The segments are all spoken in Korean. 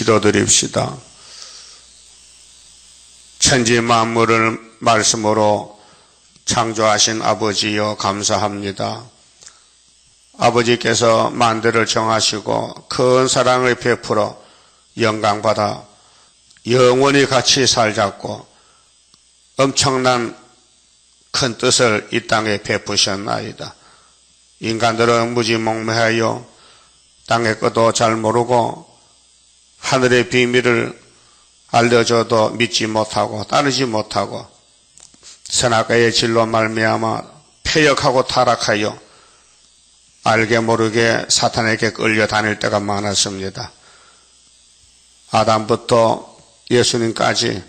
기도드립시다. 천지 만물을 말씀으로 창조하신 아버지여 감사합니다. 아버지께서 만대를 정하시고 큰 사랑을 베풀어 영광받아 영원히 같이 살자고 엄청난 큰 뜻을 이 땅에 베푸셨나이다. 인간들은 무지몽매하여 땅의 것도 잘 모르고 하늘의 비밀을 알려줘도 믿지 못하고 따르지 못하고 선악과의 질로 말미암아 패역하고 타락하여 알게 모르게 사탄에게 끌려다닐 때가 많았습니다. 아담부터 예수님까지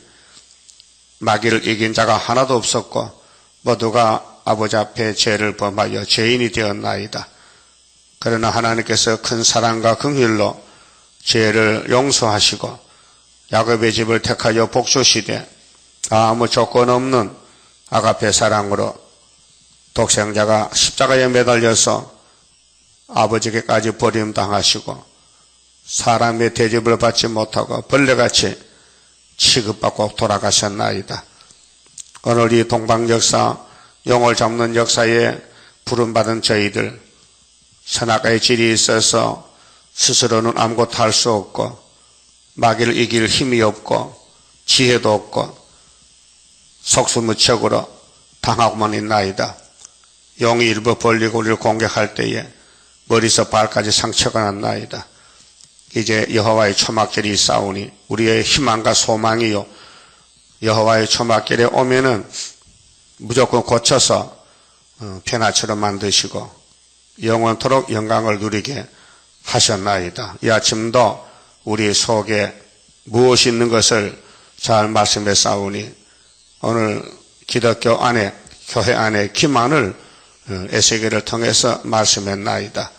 마귀를 이긴 자가 하나도 없었고 모두가 아버지 앞에 죄를 범하여 죄인이 되었나이다. 그러나 하나님께서 큰 사랑과 긍휼로 죄를 용서하시고 야곱의 집을 택하여 복주시되 아무 조건 없는 아가페 사랑으로 독생자가 십자가에 매달려서 아버지께까지 버림당하시고 사람의 대접을 받지 못하고 벌레같이 취급받고 돌아가셨나이다. 오늘 이 동방역사 영을 잡는 역사에 부름받은 저희들 선악과의 질이 있어서 스스로는 아무것도 할 수 없고 마귀를 이길 힘이 없고 지혜도 없고 속수무책으로 당하고만 있나이다. 용이 일부 벌리고 우리를 공격할 때에 머리에서 발까지 상처가 났나이다. 이제 여호와의 초막절이 있사오니 우리의 희망과 소망이요 여호와의 초막절에 오면은 무조건 고쳐서 변화처럼 만드시고 영원토록 영광을 누리게 하셨나이다. 이 아침도 우리 속에 무엇이 있는 것을 잘 말씀해 싸우니 오늘 기독교 안에 교회 안에 기만을 에스겔을 통해서 말씀했나이다.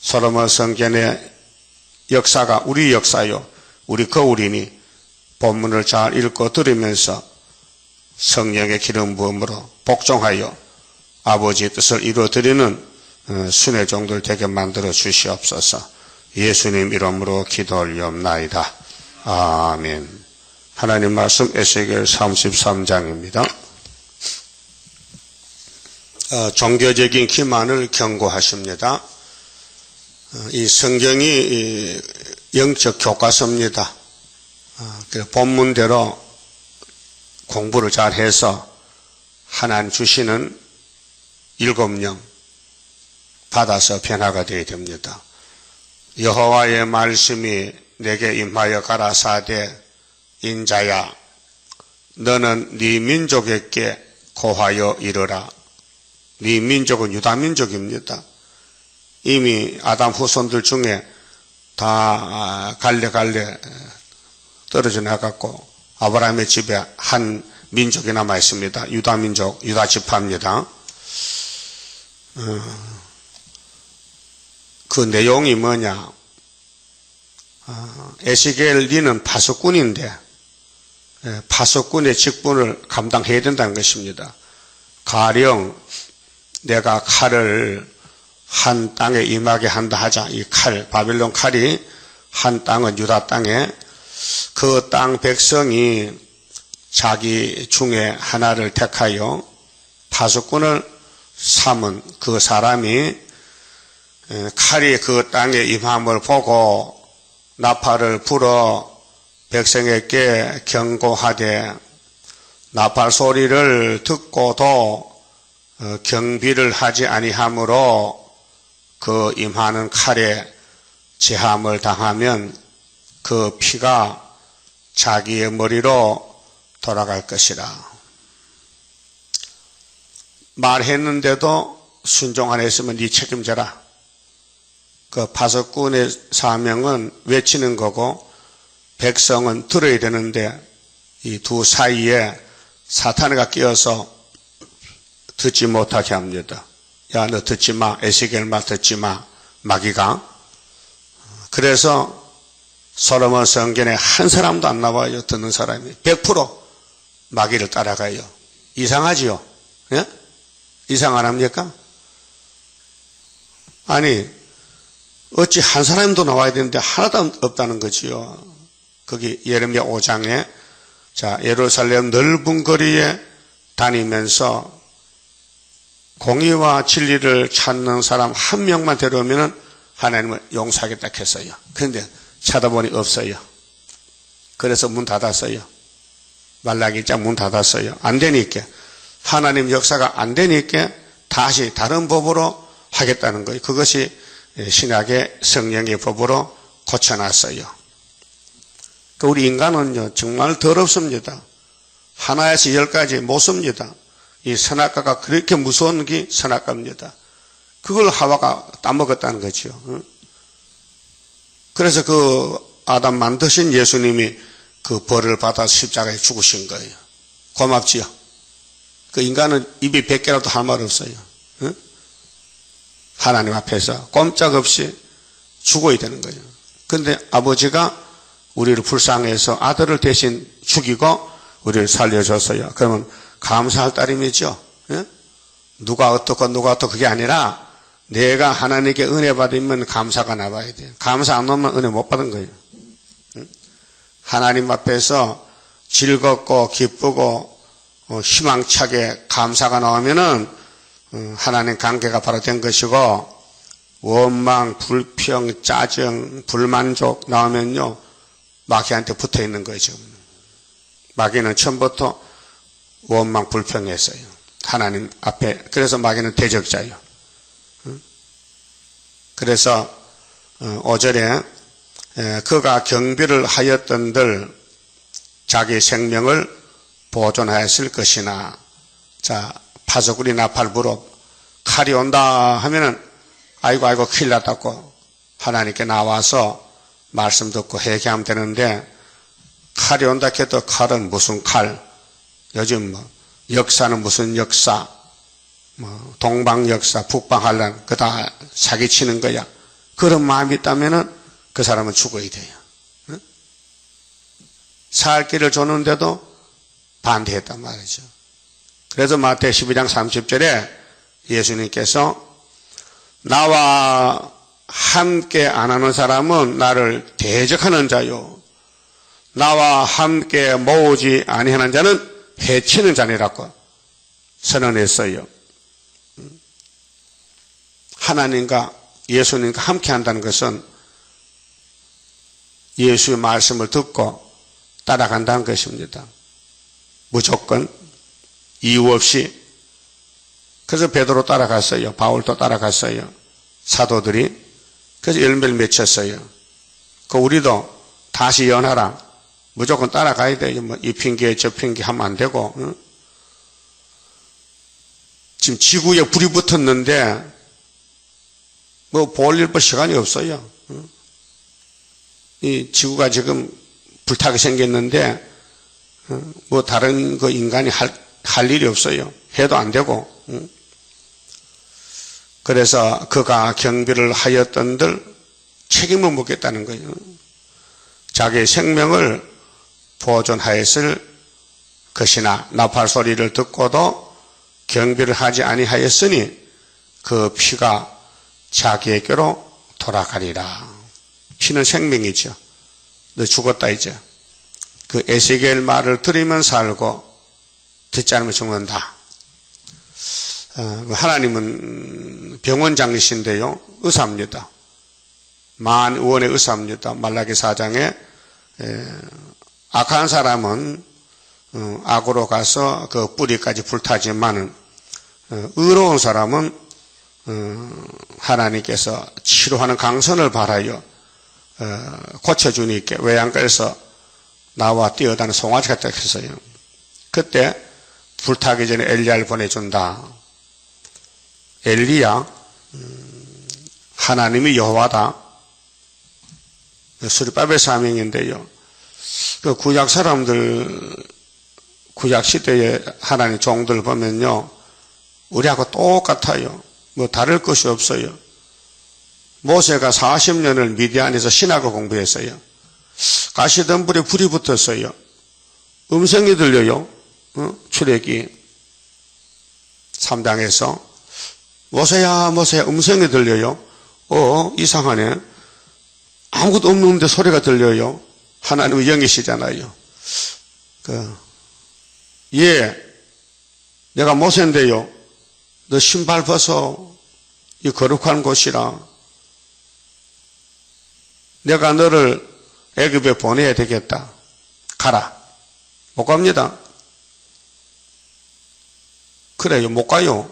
솔로몬 성전의 역사가 우리 역사요 우리 거울이니 본문을 잘 읽고 들으면서 성령의 기름 부음으로 복종하여 아버지의 뜻을 이루어드리는 순회 종들 되게 만들어 주시옵소서. 예수님 이름으로 기도 올리옵나이다. 아멘. 하나님 말씀 에스겔 33장입니다. 종교적인 기만을 경고하십니다. 이 성경이 영적 교과서입니다. 본문대로 공부를 잘해서 하나님 주시는 7령 받아서 변화가 되어야 됩니다. 여호와의 말씀이 내게 임하여 가라사대 인자야 너는 네 민족에게 고하여 이르라. 네 민족은 유다 민족입니다. 이미 아담 후손들 중에 다 갈래갈래 떨어져 나갔고 아브라함의 집에 한 민족이 남아 있습니다. 유다 민족, 유다 지파입니다. 그 내용이 뭐냐? 에스겔 니는 파수꾼인데 파수꾼의 직분을 감당해야 된다는 것입니다. 가령 내가 칼을 한 땅에 임하게 한다 하자. 이 칼, 바빌론 칼이 한 땅은 유다 땅에 그 땅 백성이 자기 중에 하나를 택하여 파수꾼을 삼은 그 사람이 칼이 그 땅에 임함을 보고 나팔을 불어 백성에게 경고하되 나팔 소리를 듣고도 경비를 하지 아니하므로 그 임하는 칼에 제함을 당하면 그 피가 자기의 머리로 돌아갈 것이라. 말했는데도 순종 안 했으면 네 책임져라. 그 파수꾼의 사명은 외치는 거고 백성은 들어야 되는데 이 두 사이에 사탄이가 끼어서 듣지 못하게 합니다. 야, 너 듣지 마. 에스겔 말 듣지 마. 마귀가. 그래서 솔로몬 성전에 한 사람도 안 나와요. 듣는 사람이. 100% 마귀를 따라가요. 이상하지요? 예? 이상 안 합니까? 아니, 어찌 한 사람도 나와야 되는데 하나도 없다는 거지요. 거기 예레미야 5장에 자, 예루살렘 넓은 거리에 다니면서 공의와 진리를 찾는 사람 한 명만 데려오면 하나님을 용서하겠다 했어요. 그런데 찾아보니 없어요. 그래서 문 닫았어요. 말라기 장 문 닫았어요. 안 되니까. 하나님 역사가 안 되니까 다시 다른 법으로 하겠다는 거예요. 그것이 신약의 성령의 법으로 고쳐놨어요. 우리 인간은요, 정말 더럽습니다. 하나에서 10가지 못 씁니다. 이 선악과가 그렇게 무서운 게 선악과입니다. 그걸 하와가 따먹었다는 거죠. 그래서 그 아담 만드신 예수님이 그 벌을 받아 십자가에 죽으신 거예요. 고맙지요? 그 인간은 입이 100개라도 할 말 없어요. 하나님 앞에서 꼼짝없이 죽어야 되는 거예요. 근데 아버지가 우리를 불쌍해서 아들을 대신 죽이고 우리를 살려줬어요. 그러면 감사할 따름이죠. 누가 어떻고 누가 어떻고 그게 아니라 내가 하나님께 은혜 받으면 감사가 나와야 돼요. 감사 안 하면 은혜 못 받은 거예요. 하나님 앞에서 즐겁고 기쁘고 희망차게 감사가 나오면은 하나님 관계가 바로 된 것이고, 원망, 불평, 짜증, 불만족 나오면요 마귀한테 붙어 있는 거죠. 마귀는 처음부터 원망, 불평했어요. 하나님 앞에. 그래서 마귀는 대적자예요. 그래서 5절에 그가 경비를 하였던들 자기 생명을 보존하였을 것이나, 자, 파수꾼이나 발부로 칼이 온다 하면은 아이고 큰일 났다고 하나님께 나와서 말씀 듣고 회개하면 되는데, 칼이 온다 해도 칼은 무슨 칼? 요즘 뭐 역사는 무슨 역사? 뭐 동방 역사, 북방 환란 그거 다 사기치는 거야. 그런 마음이 있다면은 그 사람은 죽어야 돼요. 응? 살 길을 줬는데도 반대했단 말이죠. 그래서 마태복음 12장 30절에 예수님께서 나와 함께 안 하는 사람은 나를 대적하는 자요, 나와 함께 모으지 아니하는 자는 해치는 자니라고 선언했어요. 하나님과 예수님과 함께 한다는 것은 예수의 말씀을 듣고 따라간다는 것입니다. 무조건 이유 없이. 그래서 베드로 따라갔어요. 바울도 따라갔어요. 사도들이. 그래서 열매를 맺혔어요. 그 우리도 다시 연하라. 무조건 따라가야 돼요. 뭐 이 핑계 저 핑계 하면 안 되고. 응? 지금 지구에 불이 붙었는데 뭐 볼일 볼 시간이 없어요. 응? 이 지구가 지금 불타게 생겼는데 뭐 다른 거 인간이 할 일이 없어요. 해도 안 되고. 응? 그래서 그가 경비를 하였던들 책임을 묻겠다는 거예요. 자기 생명을 보존하였을 것이나 나팔 소리를 듣고도 경비를 하지 아니하였으니 그 피가 자기에게로 돌아가리라. 피는 생명이죠. 너 죽었다 이제. 그 에스겔 말을 들으면 살고 듣지 않으면 죽는다. 하나님은 병원장이신데요, 의사입니다. 만원의 의사입니다. 말라기 4장에 악한 사람은 악으로 가서 그 뿌리까지 불타지만은 의로운 사람은 하나님께서 치료하는 강선을 바라요 고쳐주니까 외양간에서 나와 뛰어다니는 송아지 같다 했어요. 그때 불타기 전에 엘리야를 보내준다. 엘리야, 하나님이 여호와다. 수리바벨 사명인데요. 그 구약 사람들, 구약 시대의 하나님 종들 보면요, 우리하고 똑같아요. 뭐 다를 것이 없어요. 모세가 40년을 미디안에서 신학을 공부했어요. 가시덤불에 불이 붙었어요. 음성이 들려요. 출애기 3장에서 모세야 모세야 음성이 들려요. 이상하네. 아무것도 없는데 소리가 들려요. 하나님의 영이시잖아요. 예, 내가 모세인데요. 너 신발 벗어. 이 거룩한 곳이라. 내가 너를 애굽에 보내야 되겠다. 가라. 못 갑니다. 그래요. 못 가요.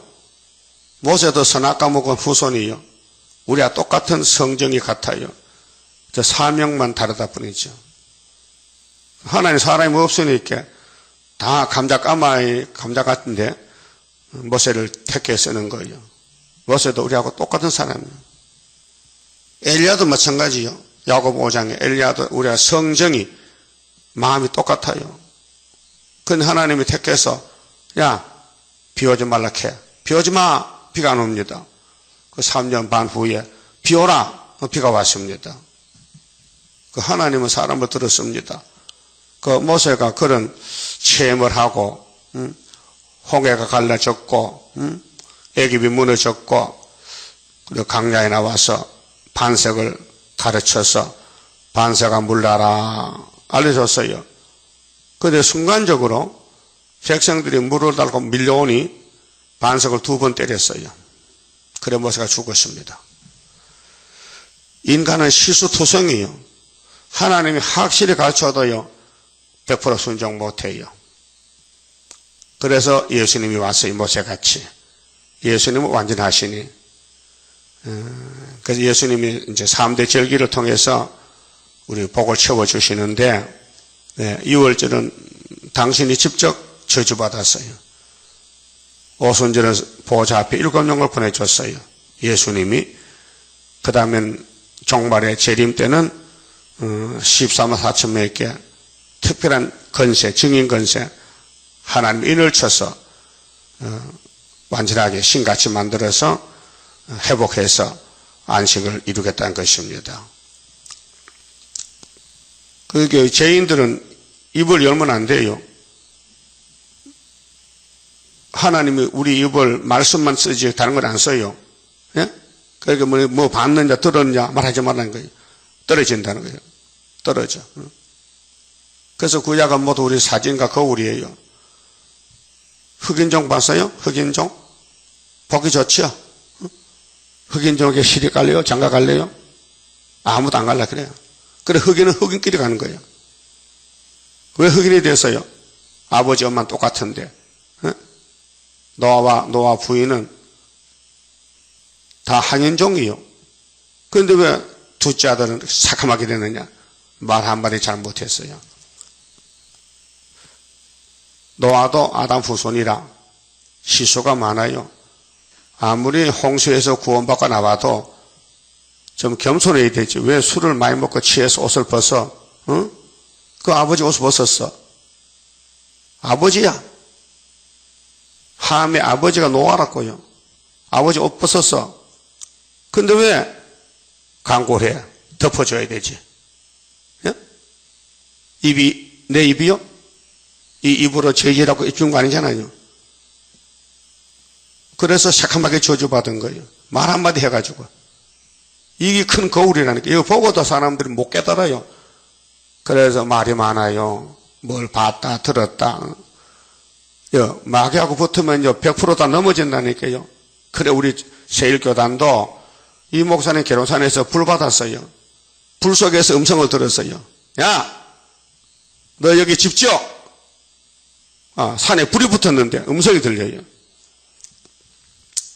모세도 선악 까먹은 후손이요. 우리와 똑같은 성정이 같아요. 저 사명만 다르다 뿐이죠. 하나님 사람이 없으니까 다 감자 같은데 모세를 택해 쓰는 거예요. 모세도 우리하고 똑같은 사람이에요. 엘리야도 마찬가지요. 야고보 5장에 엘리야도 우리와 성정이 마음이 똑같아요. 근데 하나님이 택해서 야, 비 오지 말라 캐. 비 오지 마. 비가 안 옵니다. 그 3년 반 후에 비 오라. 비가 왔습니다. 그 하나님은 사람을 들었습니다. 그 모세가 그런 체험을 하고 홍해가 갈라졌고 애굽이 무너졌고 그리고 강야에 나와서 반석을 가르쳐서 반석아 물러라 알려줬어요. 그런데 순간적으로 백성들이 물을 달고 밀려오니 반석을 2번 때렸어요. 그래 모세가 죽었습니다. 인간은 실수투성이요. 하나님이 확실히 가르쳐도요 100% 순종 못해요. 그래서 예수님이 왔어요. 모세같이. 예수님은 완전하시니. 그래서 예수님이 이제 3대 절기를 통해서 우리 복을 채워주시는데 6월절은 당신이 직접 저주받았어요. 오순절은 보좌 앞에 7명을 보내줬어요. 예수님이. 그 다음엔 종말의 재림 때는 14만 4천 명에게 특별한 건세, 증인 건세, 하나님 인을 쳐서 완전하게 신같이 만들어서 회복해서 안식을 이루겠다는 것입니다. 그게 죄인들은 입을 열면 안 돼요. 하나님이 우리 입을 말씀만 쓰지 다른 걸 안 써요. 예? 그러니까 뭐 봤느냐 들었느냐 말하지 말라는 거예요. 떨어진다는 거예요. 떨어져. 그래서 구약은 모두 우리 사진과 거울이에요. 흑인종 봤어요? 흑인종? 보기 좋죠? 흑인종에게 실이 갈래요? 장가 갈래요? 아무도 안 갈라 그래요. 그래 흑인은 흑인끼리 가는 거예요. 왜 흑인이 됐어요? 아버지 엄마는 똑같은데. 노아와 부인은 다 한인종이요. 그런데 왜 둘째 아들은 사감하게 되느냐? 말 한마디 잘못했어요. 노아도 아담 후손이라 실수가 많아요. 아무리 홍수에서 구원받고 나와도 좀 겸손해야 되지. 왜 술을 많이 먹고 취해서 옷을 벗어? 응? 그 아버지 옷을 벗었어. 아버지야. 함의 아버지가 노아라고요. 아버지 옷 벗었어. 근데 왜 강골해? 덮어줘야 되지. 예? 입이, 내 입이요? 이 입으로 죄지라고 입준 거 아니잖아요. 그래서 새카맣게 저주받은 거예요. 말 한마디 해가지고. 이게 큰 거울이라니까. 이거 보고도 사람들이 못 깨달아요. 그래서 말이 많아요. 뭘 봤다, 들었다. 마귀하고 붙으면 100% 다 넘어진다니까요. 그래, 우리 세일교단도 이 목사님 계룡산에서 불 받았어요. 불 속에서 음성을 들었어요. 야! 너 여기 집 지어! 산에 불이 붙었는데 음성이 들려요.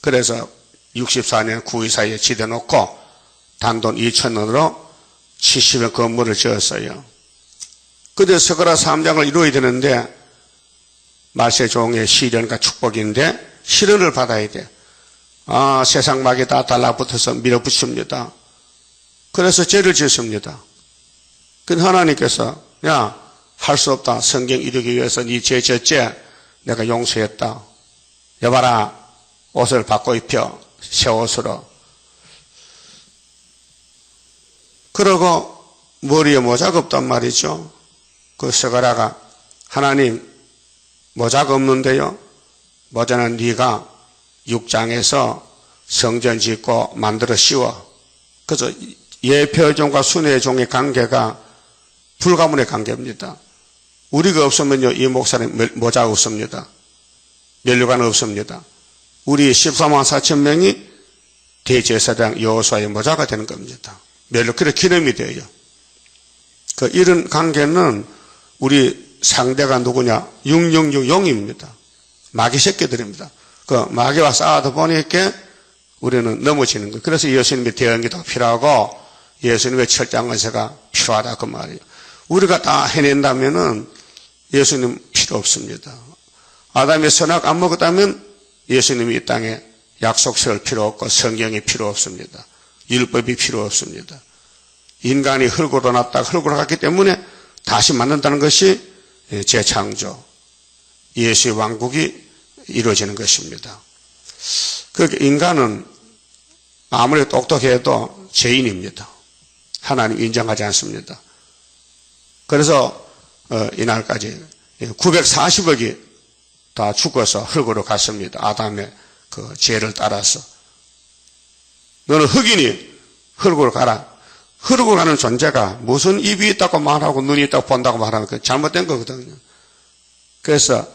그래서 64년 9일 사이에 지대놓고 단돈 2,000원으로 70여 건물을 지었어요. 그런데 스가랴 3장을 이루어야 되는데 말세종의 시련과 축복인데 시련을 받아야 돼. 세상 막이 다 달라붙어서 밀어붙입니다. 그래서 죄를 지었습니다. 근데 하나님께서 야, 할 수 없다. 성경 이루기 위해서 네 죄 졌지? 내가 용서했다. 여봐라. 옷을 바꿔 입혀. 새 옷으로. 그러고 머리에 모자가 없단 말이죠. 그 스가랴가 하나님 모자가 없는데요. 모자는 네가 6장에서 성전 짓고 만들어 씌워. 그래서 예표종과 순회종의 관계가 불가문의 관계입니다. 우리가 없으면요, 이 목사님 모자가 없습니다. 면류관 없습니다. 우리 14만 4천 명이 대제사장 여호수아의 모자가 되는 겁니다. 면류, 그래 기념이 돼요. 이런 관계는 우리 상대가 누구냐? 666용입니다. 마귀 새끼들입니다. 마귀와 싸우다 보니까 우리는 넘어지는 거예요. 그래서 예수님의 대응기도 필요하고 예수님의 철장건세가 필요하다 그 말이에요. 우리가 다 해낸다면은 예수님 필요 없습니다. 아담이 선악 안 먹었다면 예수님이 이 땅에 약속 세울 필요 없고 성경이 필요 없습니다. 율법이 필요 없습니다. 인간이 흙으로 났다가 흙으로 갔기 때문에 다시 만든다는 것이 재창조, 예수의 왕국이 이루어지는 것입니다. 그렇게 인간은 아무리 똑똑해도 죄인입니다. 하나님 인정하지 않습니다. 그래서 이날까지 940억이 다 죽어서 흙으로 갔습니다. 아담의 그 죄를 따라서. 너는 흙이니 흙으로 가라. 흙으로 가는 존재가 무슨 입이 있다고 말하고 눈이 있다고 본다고 말하는 그 잘못된 거거든요. 그래서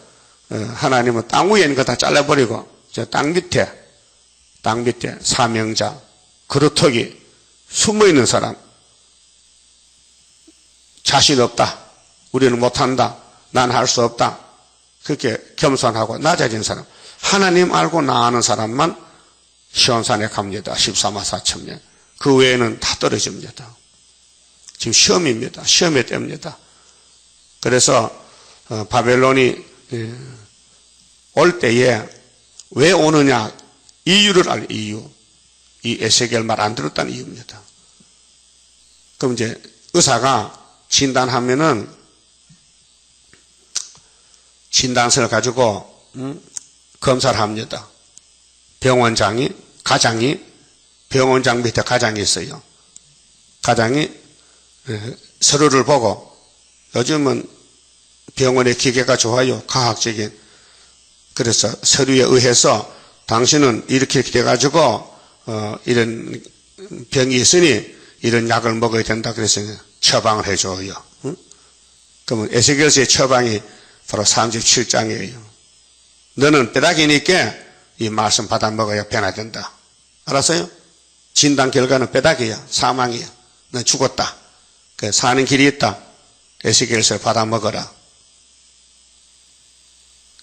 하나님은 땅 위에 있는 거 다 잘라버리고 땅 밑에 사명자, 그루터기, 숨어있는 사람, 자신 없다, 우리는 못한다, 난 할 수 없다, 그렇게 겸손하고 낮아진 사람, 하나님 알고 나아는 사람만 시온산에 갑니다. 14만 4천 명. 그 외에는 다 떨어집니다. 지금 시험입니다. 시험의 때입니다. 그래서 바벨론이 올 때에 왜 오느냐 이유를 알 이유. 이 에스겔 말 안 들었다는 이유입니다. 그럼 이제 의사가 진단하면은 진단서를 가지고 검사를 합니다. 병원장 밑에 가장이 있어요. 가장이 서류를 보고 요즘은 병원의 기계가 좋아요. 과학적인. 그래서 서류에 의해서 당신은 이렇게 돼가지고 이런 병이 있으니 이런 약을 먹어야 된다. 그래서 처방을 해줘요. 그러면 에스겔서의 처방이 바로 37장이에요. 너는 뼈다귀니까 이 말씀 받아 먹어야 변화된다. 알았어요? 진단 결과는 뼈다귀야. 사망이야. 넌 죽었다. 사는 길이 있다. 에스겔서를 받아 먹어라.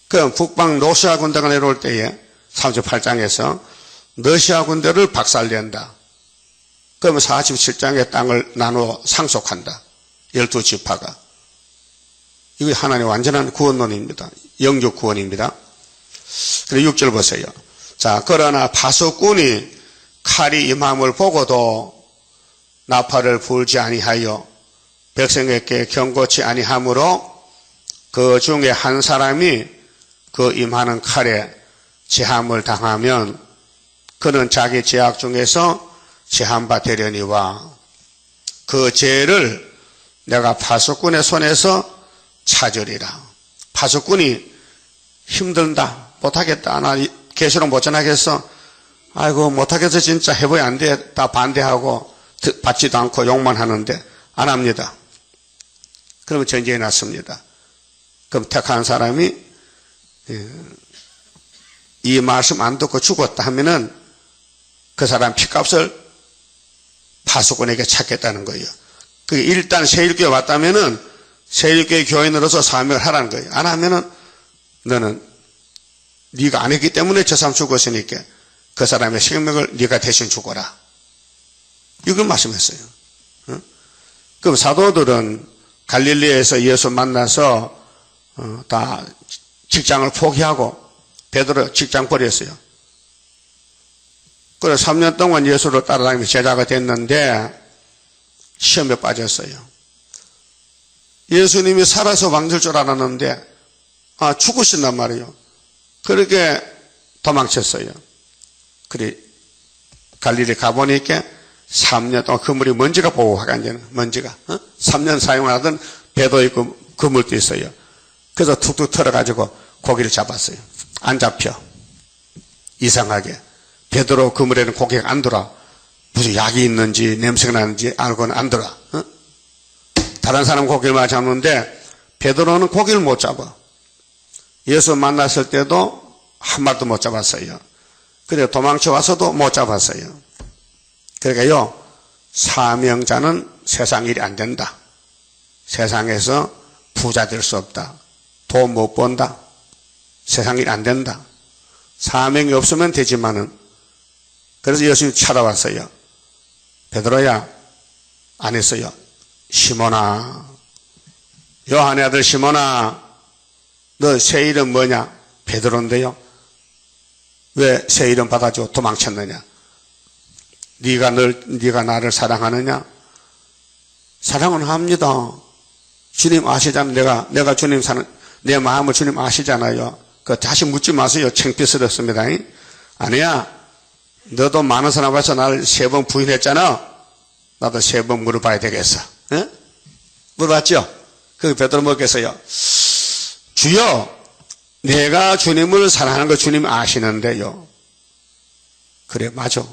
그럼 북방 러시아 군대가 내려올 때에 38장에서 러시아 군대를 박살낸다. 그러면 47장의 땅을 나누어 상속한다. 12지파가. 이게 하나님의 완전한 구원론입니다. 영적 구원입니다. 그리고 6절 보세요. 자, 그러나 바수꾼이 칼이 임함을 보고도 나팔을 불지 아니하여 백성에게 경고치 아니하므로 그 중에 한 사람이 그 임하는 칼에 제함을 당하면 그는 자기 죄악 중에서 제함바 되려니와 그 죄를 내가 바수꾼의 손에서 찾으리라. 바수꾼이 힘들다, 못하겠다, 나 계시록 못 전하겠어, 아이고 못하겠어, 진짜 해봐야 안 돼, 다 반대하고 받지도 않고 욕만 하는데 안 합니다. 그러면 전쟁이 났습니다. 그럼 택한 사람이 이 말씀 안 듣고 죽었다 하면은 그 사람 피값을 바수꾼에게 찾겠다는 거예요. 그게 일단 세일교회 왔다면은 세일교회 교인으로서 사명을 하라는 거예요. 안 하면은 너는 네가 안 했기 때문에 저 사람 죽었으니까 그 사람의 생명을 네가 대신 죽어라. 이걸 말씀했어요. 그럼 사도들은 갈릴리에서 예수 만나서 다 직장을 포기하고 베드로 직장 버렸어요. 그래서 3년 동안 예수를 따라다니며 제자가 됐는데 시험에 빠졌어요. 예수님이 살아서 왕될 줄 알았는데 죽으신단 말이에요. 그렇게 도망쳤어요. 그래 갈릴리 가보니까 3년 동안 그물이 먼지가 보호하가 이제는 먼지가 3년 사용하던 배도 있고 그물도 있어요. 그래서 툭툭 털어가지고 고기를 잡았어요. 안 잡혀. 이상하게 베드로 그물에는 고기가 안 들어. 무슨 약이 있는지 냄새가 나는지 알고는 안 들어. 다 다른 사람 고기를 많이 잡는데 베드로는 고기를 못 잡아. 예수 만났을 때도 한 마리도 못 잡았어요. 그래 도망쳐 와서도 못 잡았어요. 그러니까요, 사명자는 세상 일이 안 된다. 세상에서 부자 될 수 없다. 돈 못 번다. 세상 일 안 된다. 사명이 없으면 되지만은, 그래서 예수님이 찾아왔어요. 베드로야, 안 했어요. 시몬아, 요한의 아들 시몬아, 너 새 이름 뭐냐? 베드로인데요. 왜 새 이름 받아주고 도망쳤느냐? 네가 나를 사랑하느냐? 사랑은 합니다. 주님 아시잖아요. 내가 주님 내 마음을 주님 아시잖아요. 다시 묻지 마세요. 창피스럽습니다. 아니야. 너도 많은 사람 앞에서 나를 3번 부인했잖아. 나도 3번 물어봐야 되겠어. 에? 물어봤죠? 그 베드로 뭐겠어요? 주여, 내가 주님을 사랑하는 거 주님 아시는데요. 그래, 맞아.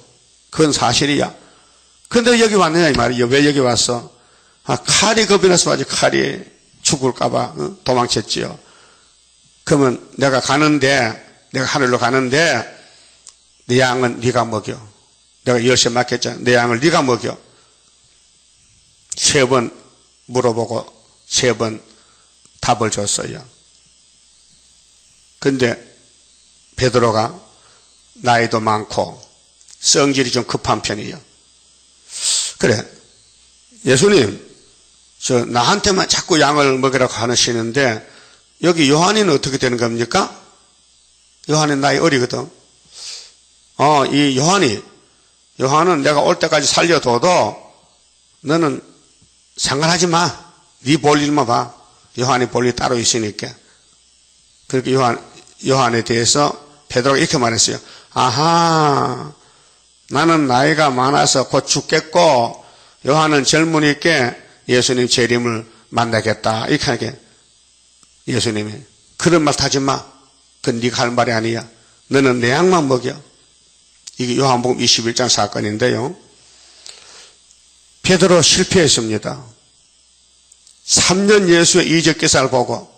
그건 사실이야. 근데 여기 왔느냐 이 말이에요. 왜 여기 왔어? 칼이 겁이 나서 맞지. 칼이 죽을까봐 도망쳤지요. 그러면 내가 하늘로 가는데 내 양은 네가 먹여. 내가 열쇠 맡겼잖아. 내 양을 네가 먹여. 3번 물어보고 3번 답을 줬어요. 근데 베드로가 나이도 많고 성질이 좀 급한 편이에요. 그래, 예수님, 나한테만 자꾸 양을 먹이라고 하시는데 여기 요한이는 어떻게 되는 겁니까? 요한은 나이 어리거든. 이 요한은 내가 올 때까지 살려둬도 너는 상관하지 마. 네 볼 일만 봐. 요한이 볼 일 따로 있으니까. 그렇게 요한에 대해서 베드로가 이렇게 말했어요. 아하, 나는 나이가 많아서 곧 죽겠고 요한은 젊으니까 예수님 재림을 만나겠다. 이렇게 하게 예수님이 그런 말 하지 마. 그건 네가 할 말이 아니야. 너는 내 양만 먹여. 이게 요한복음 21장 사건인데요. 베드로 실패했습니다. 3년 예수의 이적 기사를 보고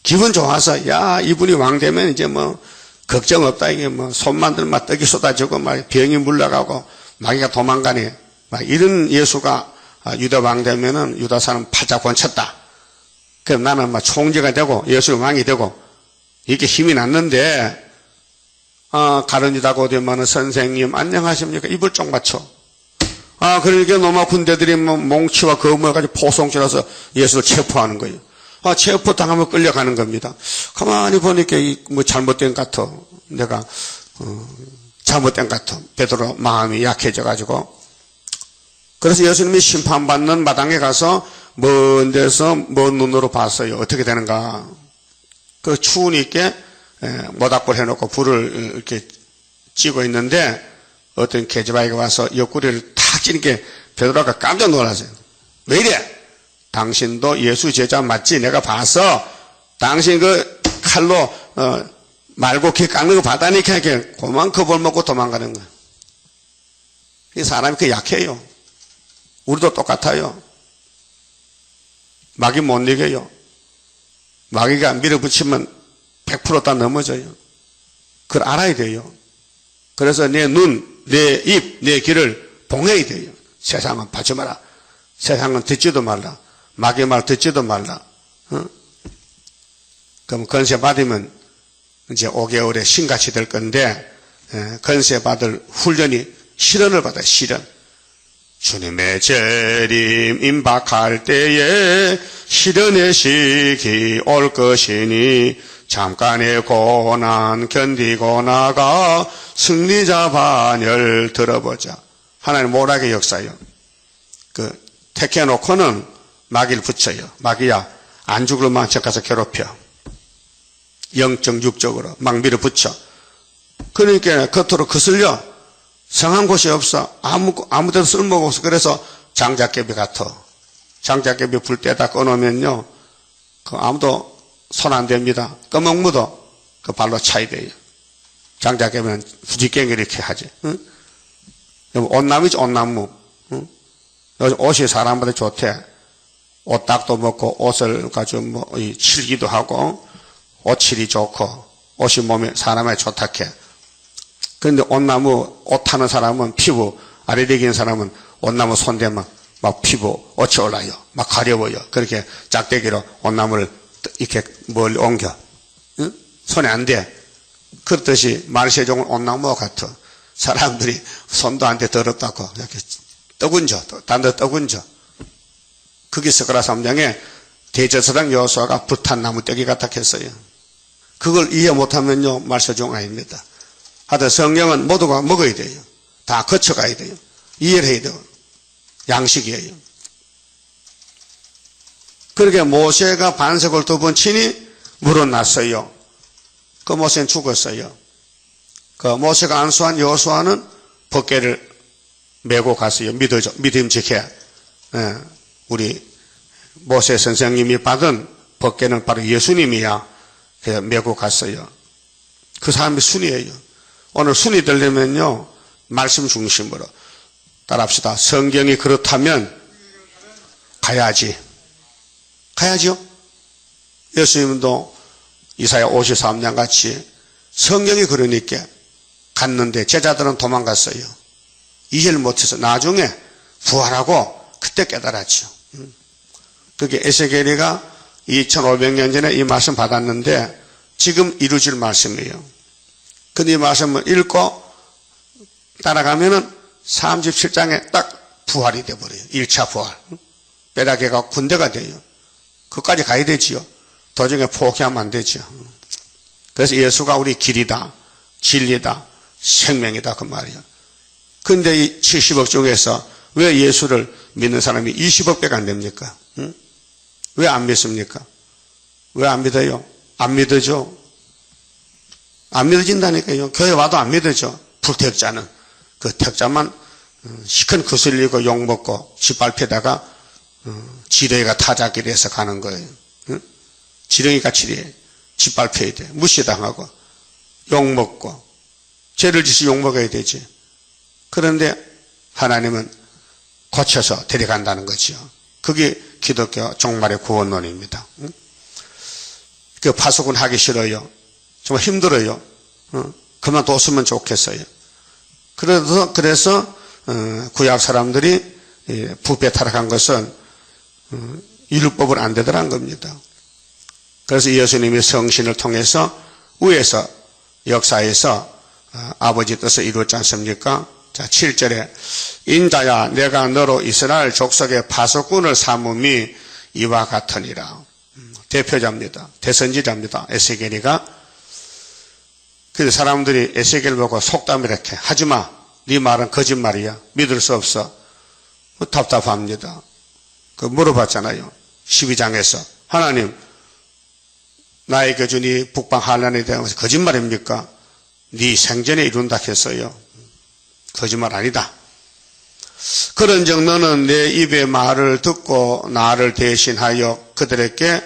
기분 좋아서 야 이분이 왕 되면 이제 뭐 걱정 없다. 이게 뭐 손만 들면 떡이 쏟아지고 막 병이 물러가고 마귀가 도망가니 막 이런 예수가 유다 왕 되면은 유다 사람 팔자 권쳤다. 그럼 나는 막 총재가 되고 예수 왕이 되고 이렇게 힘이 났는데 가른 유다고 되면은 선생님 안녕하십니까 입을 쫑 맞춰. 그러니까 로마 군대들이 뭐 몽치와 검을 가지고 포송질러서 예수를 체포하는 거예요. 체포 당하면 끌려가는 겁니다. 가만히 보니까 뭐 잘못된 것 같아. 내가 잘못된 것 같아. 베드로 마음이 약해져가지고. 그래서 예수님이 심판받는 마당에 가서 먼 데서 먼 눈으로 봤어요. 어떻게 되는가. 그 추우니까 모닥불 해놓고 불을 이렇게 찌고 있는데 어떤 계집아이가 와서 옆구리를 탁 찌니까 베드로가 깜짝 놀랐어요. 왜 이래? 당신도 예수 제자 맞지? 내가 봐서 당신 그 칼로 말고기 깎는 거 받다니까 이렇게 고만 겁을 먹고 도망가는 거예요. 이 사람이 그 약해요. 우리도 똑같아요. 마귀 못 이겨요. 마귀가 밀어붙이면 100% 다 넘어져요. 그걸 알아야 돼요. 그래서 내 눈, 내 입, 내 귀를 봉해야 돼요. 세상은 받지 마라. 세상은 듣지도 말라. 마귀 말 듣지도 말라. 그럼 건세 받으면 이제 5개월에 신같이 될 건데 건세 받을 훈련이 실현을 받아요. 실현. 주님의 재림 임박할 때에 실현의 시기 올 것이니 잠깐의 고난 견디고 나가 승리자 반열 들어보자. 하나님 모락의 역사요. 택해놓고는 마귀를 붙여요. 마귀야 안 죽을 만큼 가서 괴롭혀. 영적 육적으로 막 밀어붙여. 그러니까 겉으로 거슬려. 성한 곳이 없어. 아무 데도 쓸모가 없어. 그래서 장작개비 같아. 장작개비 불 때다 꺼놓으면요 아무도 손 안 댑니다. 꺼먹무도 그 발로 차야 돼요. 장작개비는 후지깽이 이렇게 하지. 응? 온나무지 온나무. 응? 옷이 사람한테 좋대. 옷딱도 먹고 옷을 가지고 칠기도 하고 옷칠이 좋고 옷이 몸에 사람에 좋다 해. 그런데 옷나무 옷 타는 사람은 피부 아래되긴 사람은 옷나무 손대면 막 피부 옷이 올라요. 막 가려워요. 그렇게 짝대기로 옷나무를 이렇게 멀리 옮겨. 응? 손에 안 대. 그렇듯이 말세종은 옷나무와 같아. 사람들이 손도 안 대 더럽다고 이렇게 떠군져. 단도 떠군져. 그게 스가랴 3장에 대제사장 여호수아가 불탄 나무떼기 같다 했어요. 그걸 이해 못하면요 말세종 아닙니다. 하여튼 성경은 모두가 먹어야 돼요. 다 거쳐가야 돼요. 이해를 해야 돼요. 양식이에요. 그렇게 모세가 반석을 2번 치니 물어났어요. 그 모세는 죽었어요. 그 모세가 안수한 여호수아는 법궤를 메고 갔어요. 믿음직해. 우리 모세 선생님이 받은 법궤는 바로 예수님이야. 그래서 메고 갔어요. 그 사람이 순이에요. 오늘 순이 되려면요 말씀 중심으로 따라합시다. 성경이 그렇다면 가야지. 가야죠. 예수님도 이사야 53장 같이 성경이 그러니까 갔는데 제자들은 도망갔어요. 이해를 못해서 나중에 부활하고 그때 깨달았죠. 그게 에스겔이가 2500년 전에 이 말씀 받았는데 지금 이루어질 말씀이에요. 근데 이 말씀을 읽고 따라가면은 37장에 딱 부활이 돼버려요. 1차 부활. 빼라게가 군대가 돼요. 그까지 가야 되지요. 도중에 포기하면 안 되죠. 그래서 예수가 우리 길이다, 진리다, 생명이다 그 말이에요. 근데 이 70억 중에서 왜 예수를 믿는 사람이 20억 배가 안 됩니까? 응? 왜 안 믿습니까? 왜 안 믿어요? 안 믿어져. 안 믿어진다니까요. 교회 와도 안 믿어져. 불택자는. 그 택자만 시큰 구슬리고 욕먹고 짓밟히다가 지렁이가 타작기를 해서 가는 거예요. 응? 지렁이가 지뢰 짓밟혀야 돼. 무시당하고 욕먹고 죄를 지시 욕먹어야 되지. 그런데 하나님은 고쳐서 데려간다는 거죠. 그게 기독교 종말의 구원론입니다. 응? 그 파수꾼 하기 싫어요. 정말 힘들어요. 그만뒀으면 좋겠어요. 그래서 구약 사람들이 부패 타락한 것은 율법을 안 되더란 겁니다. 그래서 예수님이 성신을 통해서 위에서 역사에서 아버지 뜻을 이루었지 않습니까? 자, 7절에 인자야 내가 너로 이스라엘 족속의 파수꾼을 삼음이 이와 같으니라. 대표자입니다. 대선지자입니다. 에스겔이가. 그래서 사람들이 에스겔 보고 속담 이렇게 하지마. 네 말은 거짓말이야. 믿을 수 없어. 답답합니다. 그 물어봤잖아요. 12장에서 하나님 나에게 주니 북방 환란에 대해서 거짓말입니까? 네 생전에 이룬다 했어요. 거짓말 아니다. 그런즉 너는 내 입의 말을 듣고 나를 대신하여 그들에게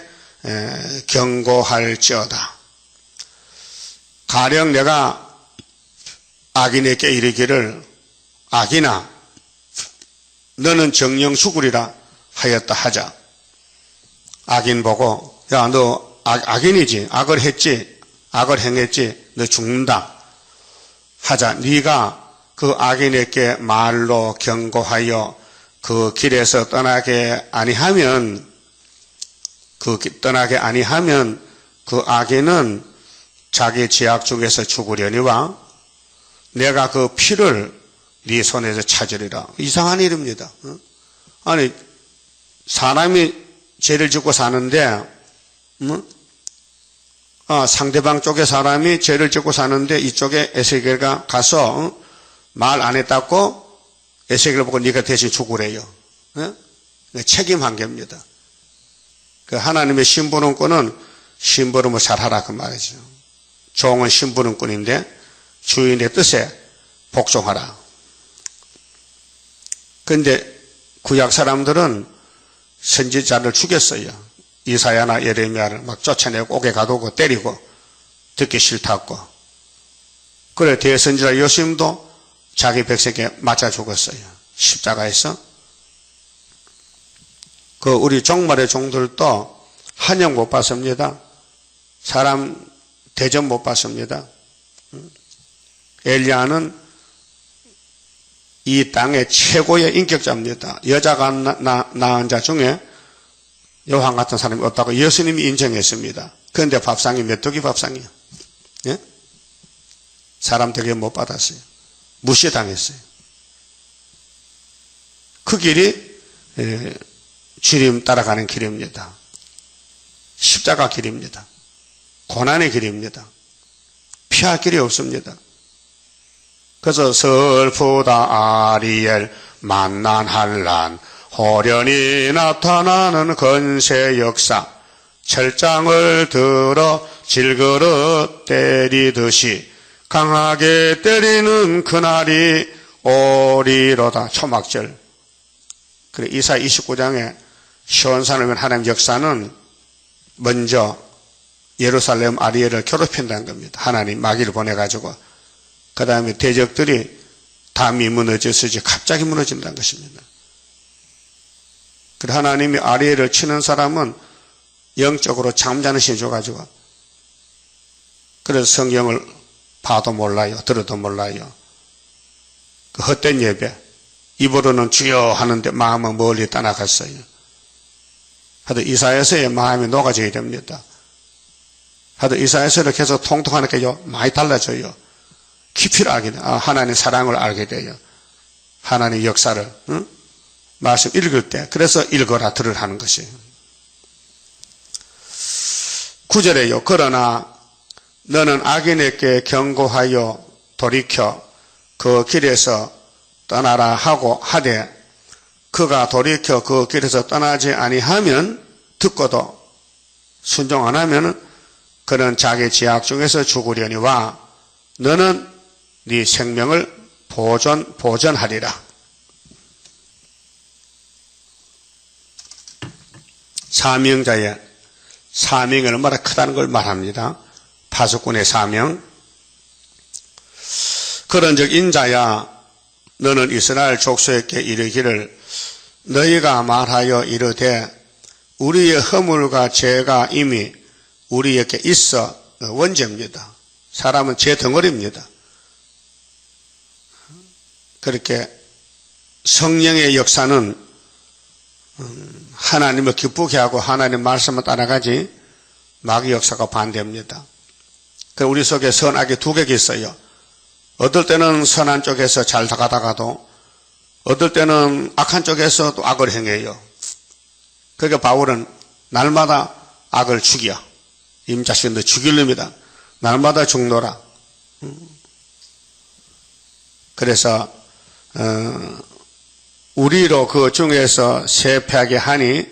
경고할지어다. 가령 내가 악인에게 이르기를 악인아 너는 정령 죽으리라 하였다 하자. 악인 보고 야 너 악인이지 악을 했지 악을 행했지 너 죽는다 하자. 네가 그 악인에게 말로 경고하여 그 길에서 떠나게 아니하면 그 악인은 자기 죄악 중에서 죽으려니와 내가 그 피를 네 손에서 찾으리라. 이상한 일입니다. 아니 사람이 죄를 짓고 사는데 상대방 쪽의 사람이 죄를 짓고 사는데 이쪽에 에스겔가 가서 말 안 했다고 에스겔을 보고 네가 대신 죽으래요. 책임 한계입니다. 그 하나님의 심부름꾼은 심부름을 잘하라 그 말이죠. 종은 심부름꾼인데 주인의 뜻에 복종하라. 그런데 구약 사람들은 선지자를 죽였어요. 이사야나 예레미야를 막 쫓아내고 옥에 가두고 때리고 듣기 싫다고. 그래 대선지자 요심도 자기 백성에게 맞아 죽었어요. 십자가에서. 우리 종말의 종들도 한영 못 받습니다. 사람 대접 못 받습니다. 엘리야는 이 땅의 최고의 인격자입니다. 여자가 낳은 자 중에 요한 같은 사람이 없다고 예수님이 인정했습니다. 그런데 밥상이 메뚜기 밥상이에요. 예? 사람 되게 못 받았어요. 무시당했어요. 그 길이 주님 따라가는 길입니다. 십자가 길입니다. 고난의 길입니다. 피할 길이 없습니다. 그래서 슬프다 아리엘 만난 한란 호련히 나타나는 건세 역사 철장을 들어 질그릇 때리듯이 강하게 때리는 그날이 오리로다. 초막절. 그래 이사야 29장에 시온산을 하나님 역사는 먼저 예루살렘 아리엘을 괴롭힌다는 겁니다. 하나님 마귀를 보내가지고 그 다음에 대적들이 담이 무너졌을지 갑자기 무너진다는 것입니다. 그래 하나님이 아리엘을 치는 사람은 영적으로 잠자는 신이 줘가지고 그래서 성경을 봐도 몰라요. 들어도 몰라요. 그 헛된 예배 입으로는 주여 하는데 마음은 멀리 떠나갔어요. 하여튼 이사야서의 마음이 녹아져야 됩니다. 하여튼 이사야서를 계속 통통하니까 많이 달라져요. 깊이를 알게 돼요. 하나님의 사랑을 알게 돼요. 하나님의 역사를 말씀 읽을 때 그래서 읽어라 들으라 하는 것이에요. 9절에요. 그러나 너는 악인에게 경고하여 돌이켜 그 길에서 떠나라 하고 하되 그가 돌이켜 그 길에서 떠나지 아니하면 듣고도 순종 안 하면 그는 자기 지악 중에서 죽으려니와 너는 네 생명을 보존하리라. 사명자의 사명이 얼마나 크다는 걸 말합니다. 파수꾼의 사명. 그런즉 인자야 너는 이스라엘 족속에게 이르기를 너희가 말하여 이르되 우리의 허물과 죄가 이미 우리에게 있어. 원죄입니다. 사람은 죄 덩어리입니다. 그렇게 성령의 역사는 하나님을 기쁘게 하고 하나님 말씀을 따라가지 마귀 역사가 반대입니다. 우리 속에 선악이 두 개가 있어요. 어떨 때는 선한 쪽에서 잘 다가다가도 어떨 때는 악한 쪽에서 또 악을 행해요. 그러니까 바울은 날마다 악을 죽여. 임자신도 죽일 놈이다. 날마다 죽노라. 그래서 우리로 그 중에서 세패하게 하니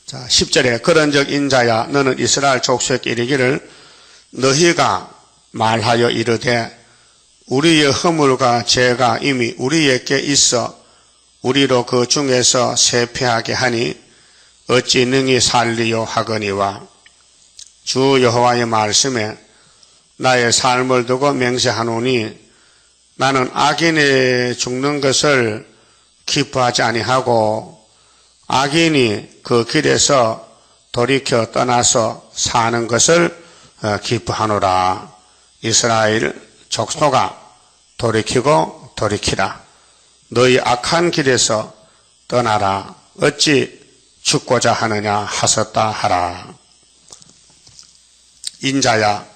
자 10절에 그런즉 인자야 너는 이스라엘 족속에게 이르기를 너희가 말하여 이르되 우리의 허물과 죄가 이미 우리에게 있어 우리로 그 중에서 세패하게 하니 어찌 능히 살리요 하거니와 주 여호와의 말씀에 나의 삶을 두고 맹세하노니 나는 악인이 죽는 것을 기뻐하지 아니하고 악인이 그 길에서 돌이켜 떠나서 사는 것을 기뻐하노라. 이스라엘 족속아 돌이키고 돌이키라. 너희 악한 길에서 떠나라. 어찌 죽고자 하느냐 하셨다 하라. 인자야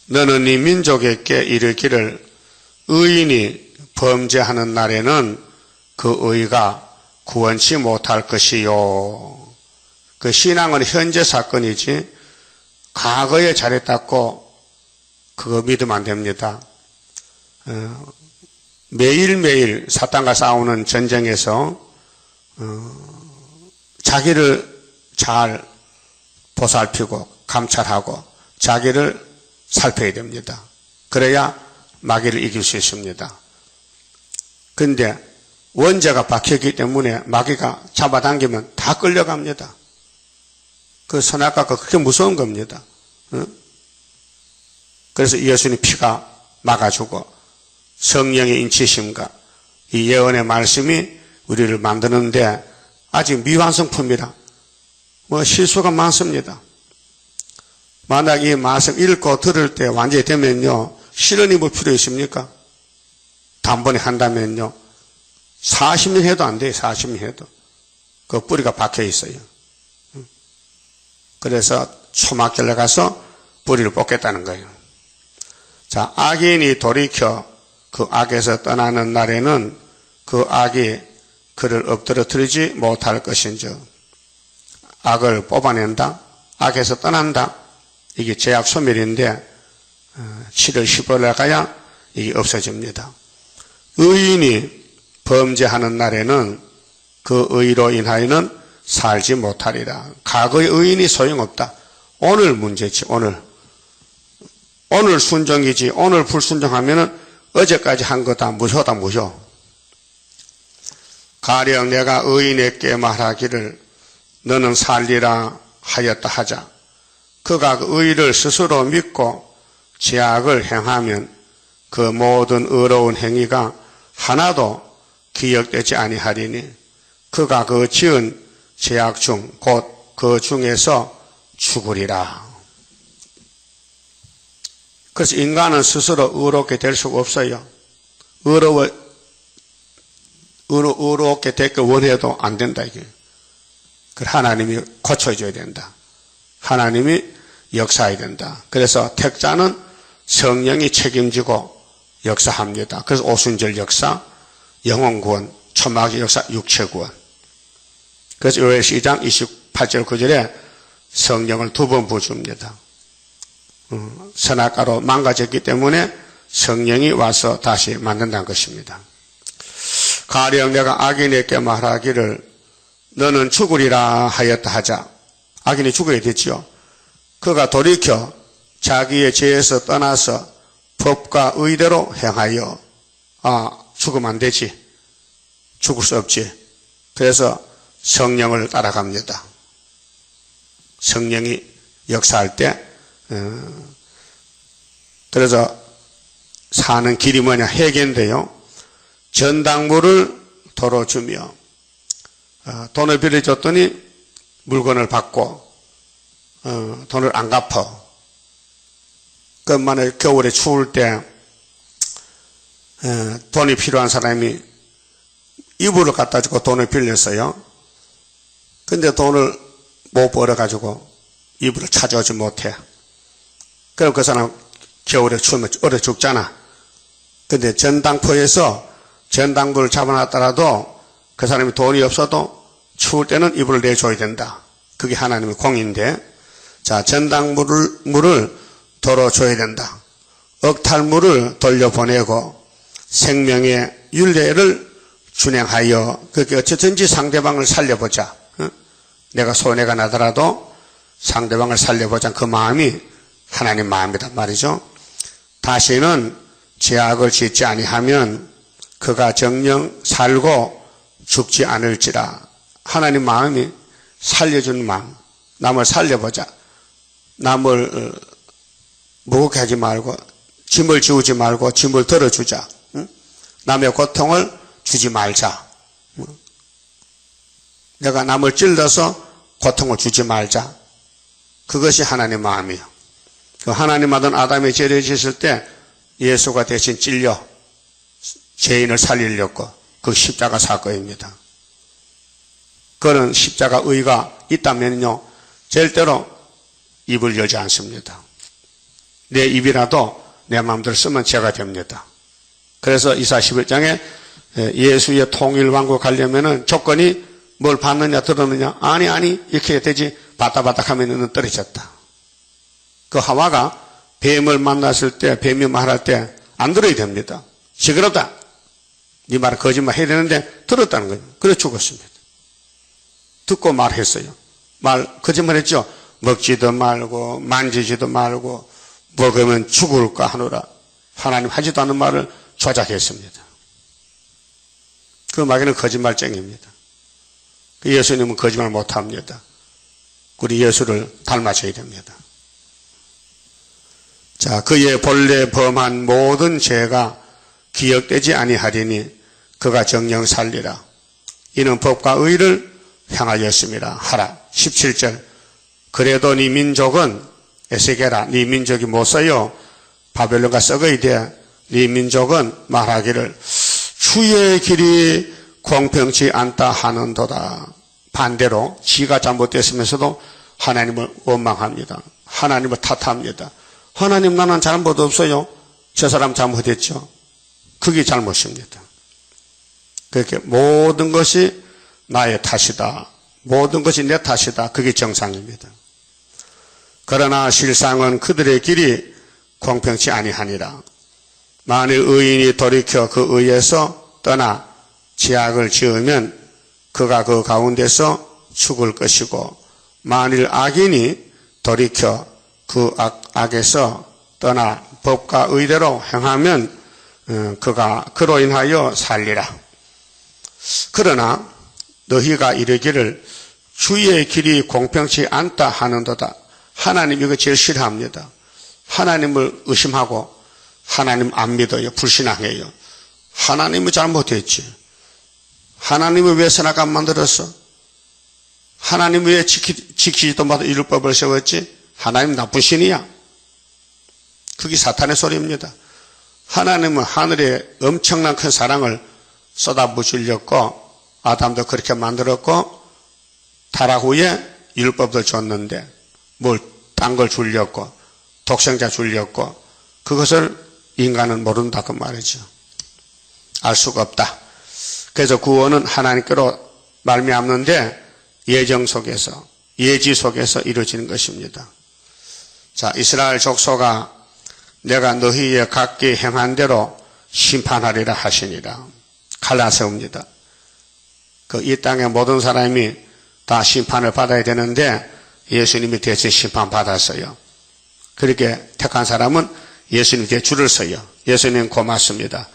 너는 네 민족에게 이르기를 의인이 범죄하는 날에는 그 의가 구원치 못할 것이요. 그 신앙은 현재 사건이지 과거에 잘했다고 그거 믿으면 안 됩니다. 매일매일 사탄과 싸우는 전쟁에서 자기를 잘 보살피고 감찰하고 자기를 살펴야 됩니다. 그래야 마귀를 이길 수 있습니다. 그런데 원죄가 박혔기 때문에 마귀가 잡아당기면 다 끌려갑니다. 그 선악과가 그렇게 무서운 겁니다. 그래서 예수님 피가 막아주고 성령의 인치심과 이 예언의 말씀이 우리를 만드는데 아직 미완성품이라 실수가 많습니다. 만약 이 말씀 읽고 들을 때 완전히 되면요, 실현이 뭐 필요 있습니까? 단번에 한다면요, 40년 해도 안 돼요. 40년 해도. 그 뿌리가 박혀 있어요. 그래서 초막절에 가서 뿌리를 뽑겠다는 거예요. 자, 악인이 돌이켜 그 악에서 떠나는 날에는 그 악이 그를 엎드러뜨리지 못할 것인즉, 악을 뽑아낸다, 악에서 떠난다, 이게 죄악 소멸인데 7월 15일에 가야 이게 없어집니다. 의인이 범죄하는 날에는 그 의로 인하여는 살지 못하리라. 과거의 의인이 소용없다. 오늘 문제지. 오늘 순종이지. 오늘 불순종하면은 어제까지 한 거 다 무효다, 무효. 가령 내가 의인에게 말하기를 너는 살리라 하였다 하자. 그가 그 의를 스스로 믿고 죄악을 행하면 그 모든 의로운 행위가 하나도 기억되지 아니하리니 그가 그 지은 죄악 중 곧 그 중에서 죽으리라. 그래서 인간은 스스로 의롭게 될 수가 없어요. 의롭게 되기 원해도 안 된다, 이게. 그 하나님이 고쳐줘야 된다. 하나님이 역사해야 된다. 그래서 택자는 성령이 책임지고 역사합니다. 그래서 오순절 역사, 영혼구원, 초막의 역사, 육체구원. 그래서 요엘 2장 28절 9절에 성령을 2번 부어줍니다. 선악과로 망가졌기 때문에 성령이 와서 다시 만든다는 것입니다. 가령 내가 악인에게 말하기를 너는 죽으리라 하였다 하자. 악인이 죽어야 되지요. 그가 돌이켜 자기의 죄에서 떠나서 법과 의대로 행하여 죽으면 안 되지. 죽을 수 없지. 그래서 성령을 따라갑니다. 성령이 역사할 때 그래서 사는 길이 뭐냐, 회개인데요. 전당물을 도로 주며 돈을 빌려줬더니 물건을 받고 돈을 안 갚아. 그만에 겨울에 추울 때 돈이 필요한 사람이 이불을 갖다 주고 돈을 빌렸어요. 근데 돈을 못 벌어가지고 이불을 찾아오지 못해. 그럼 그 사람 겨울에 추우면 얼어 죽잖아. 근데 전당포에서 전당물을 잡아놨더라도 그 사람이 돈이 없어도 추울 때는 이불을 내줘야 된다. 그게 하나님의 공인데, 자, 전당물을 도로 줘야 된다. 억탈물을 돌려보내고 생명의 윤례를 준행하여 그렇게 어쨌든지 상대방을 살려보자. 내가 손해가 나더라도 상대방을 살려보자. 그 마음이 하나님 마음이란 말이죠. 다시는 죄악을 짓지 아니하면 그가 정녕 살고 죽지 않을지라. 하나님 마음이 살려주는 마음. 남을 살려보자. 남을 무겁게 하지 말고 짐을 지우지 말고 짐을 덜어주자. 남의 고통을 주지 말자. 내가 남을 찔러서 고통을 주지 말자. 그것이 하나님 마음이에요. 하나님 아들 아담이 죄를 지었을 때 예수가 대신 찔려 죄인을 살리려고 그 십자가 사건입니다. 그런 십자가 의가 있다면요, 절대로 입을 열지 않습니다. 내 입이라도 내 마음대로 쓰면 죄가 됩니다. 그래서 이사 11장에 예수의 통일왕국 가려면은 조건이 뭘 받느냐 들었느냐, 아니 이렇게 되지. 바닥바닥 하면은 떨어졌다. 그 하와가 뱀을 만났을 때, 뱀이 말할 때 안 들어야 됩니다. 시끄럽다. 네 말은 거짓말 해야 되는데 들었다는 거예요. 그래 죽었습니다. 듣고 말했어요. 거짓말 했죠. 먹지도 말고 만지지도 말고 먹으면 죽을까 하노라. 하나님 하지도 않은 말을 조작했습니다. 그 말에는 거짓말쟁이입니다. 예수님은 거짓말 못합니다. 우리 예수를 닮아줘야 됩니다. 자, 그의 본래 범한 모든 죄가 기억되지 아니하리니 그가 정녕 살리라. 이는 법과 의를 향하였습니다. 하라. 17절. 그래도 네 민족은 에스겔아 네 민족이 못 써요. 바벨론과 썩어야 돼. 네 민족은 말하기를 주의 길이 공평치 않다 하는도다. 반대로 지가 잘못됐으면서도 하나님을 원망합니다. 하나님을 탓합니다. 하나님 나는 잘못 없어요. 저 사람 잘못했죠. 그게 잘못입니다. 그렇게 모든 것이 나의 탓이다. 모든 것이 내 탓이다. 그게 정상입니다. 그러나 실상은 그들의 길이 공평치 아니하니라. 만일 의인이 돌이켜 그 의에서 떠나 죄악을 지으면 그가 그 가운데서 죽을 것이고 만일 악인이 돌이켜 그 악에서 떠나 법과 의대로 행하면 그가 그로 인하여 살리라. 그러나 너희가 이르기를 주의 길이 공평치 않다 하는도다. 하나님 이거 제일 싫어합니다. 하나님을 의심하고 하나님 안 믿어요. 불신앙해요. 하나님이 잘못했지. 하나님이 왜 선악을 만들었어? 하나님이 왜 지키지도 못한 율법을 세웠지? 하나님 나쁜 신이야. 그게 사탄의 소리입니다. 하나님은 하늘에 엄청난 큰 사랑을 쏟아부으려고 아담도 그렇게 만들었고 타락 후에 율법도 줬는데 뭘 딴 걸 주려고 독생자 주려고 그것을 인간은 모른다 그 말이죠. 알 수가 없다. 그래서 구원은 하나님께로 말미암는데 예정 속에서 예지 속에서 이루어지는 것입니다. 자, 이스라엘 족속아 내가 너희의 각기 행한 대로 심판하리라 하시니라. 칼라 세웁니다. 이 땅의 모든 사람이 다 심판을 받아야 되는데 예수님이 대신 심판받았어요. 그렇게 택한 사람은 예수님 뒤에 줄을 서요. 예수님 고맙습니다.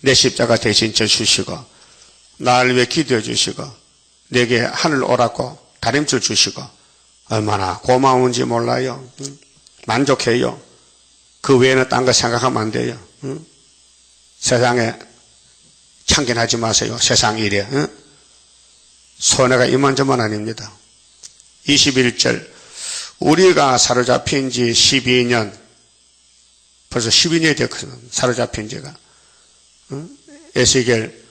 내 십자가 대신 져주시고 나를 위해 기도해 주시고 내게 하늘 오라고 다림줄 주시고 얼마나 고마운지 몰라요. 만족해요. 그 외에는 딴 거 생각하면 안 돼요. 세상에 참견하지 마세요. 세상 일에. 손해가 이만저만 아닙니다. 21절 우리가 사로잡힌 지 12년 벌써 12년이 됐거든. 사로잡힌 지가. 에스겔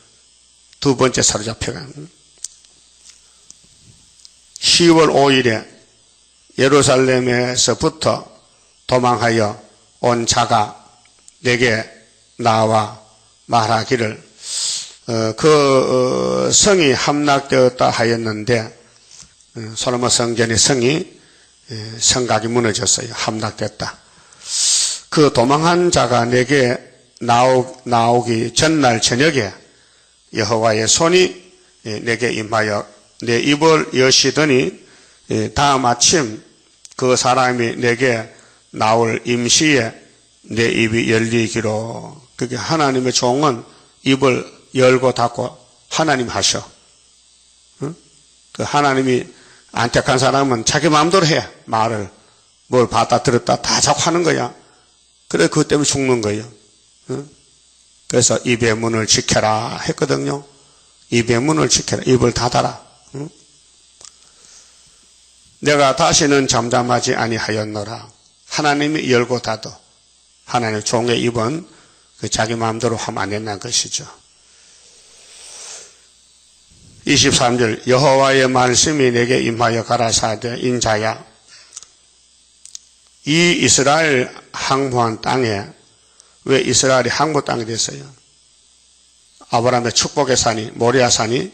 두 번째 사로잡혀가. 10월 5일에 예루살렘에서부터 도망하여 온 자가 내게 나와 말하기를 그 성이 함락되었다 하였는데 솔로몬 성전의 성이 성곽이 무너졌어요. 함락됐다. 그 도망한 자가 내게 나오기 전날 저녁에 여호와의 손이 내게 임하여 내 입을 여시더니 다음 아침 그 사람이 내게 나올 임시에 내 입이 열리기로. 그게 하나님의 종은 입을 열고 닫고 하나님 하셔. 그 하나님이 안 택한 사람은 자기 마음대로 해. 말을 뭘 받아들였다 다 자꾸 하는 거야. 그래 그것 때문에 죽는 거예요. 그래서 입의 문을 지켜라 했거든요. 입의 문을 지켜라. 입을 닫아라. 내가 다시는 잠잠하지 아니하였노라. 하나님이 열고 닫어. 하나님의 종의 입은 그 자기 마음대로 하면 안 된다는 것이죠. 23절 여호와의 말씀이 내게 임하여 가라사대 인자야 이 이스라엘 항복한 땅에 왜 이스라엘이 항복 땅이 됐어요? 아브라함의 축복의 산이 모리아 산이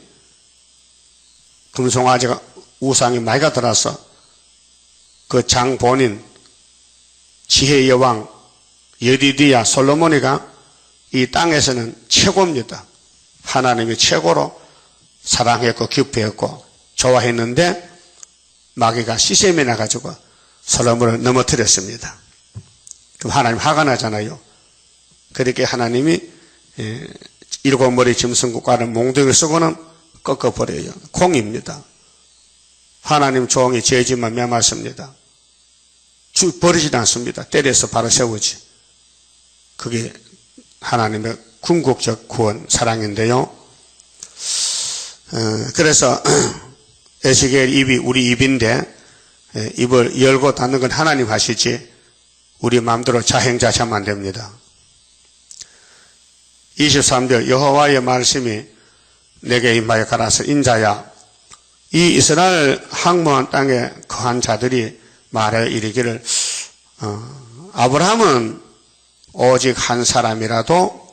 금송아지가 우상이 많이 들어서 그 장본인 지혜의 여왕 여디디야 솔로몬이가 이 땅에서는 최고입니다. 하나님이 최고로 사랑했고 기뻐했고 좋아했는데 마귀가 시샘이 나가지고 솔로몬을 넘어뜨렸습니다. 그럼 하나님 화가 나잖아요. 그렇게 하나님이 일곱 머리 짐승국과는 몽둥이를 쓰고는 꺾어버려요. 공입니다. 하나님 종이 죄지만 명하십니다. 버리지 않습니다. 때려서 바로 세우지. 그게 하나님의 궁극적 구원 사랑인데요. 그래서 에스겔 입이 우리 입인데 입을 열고 닫는 건 하나님 하시지 우리 마음대로 자행자차하면 안 됩니다. 23절 여호와의 말씀이 내게 임하여 가라서 인자야 이 이스라엘 항모한 땅에 거한 자들이 말하여 이르기를 아브라함은 오직 한 사람이라도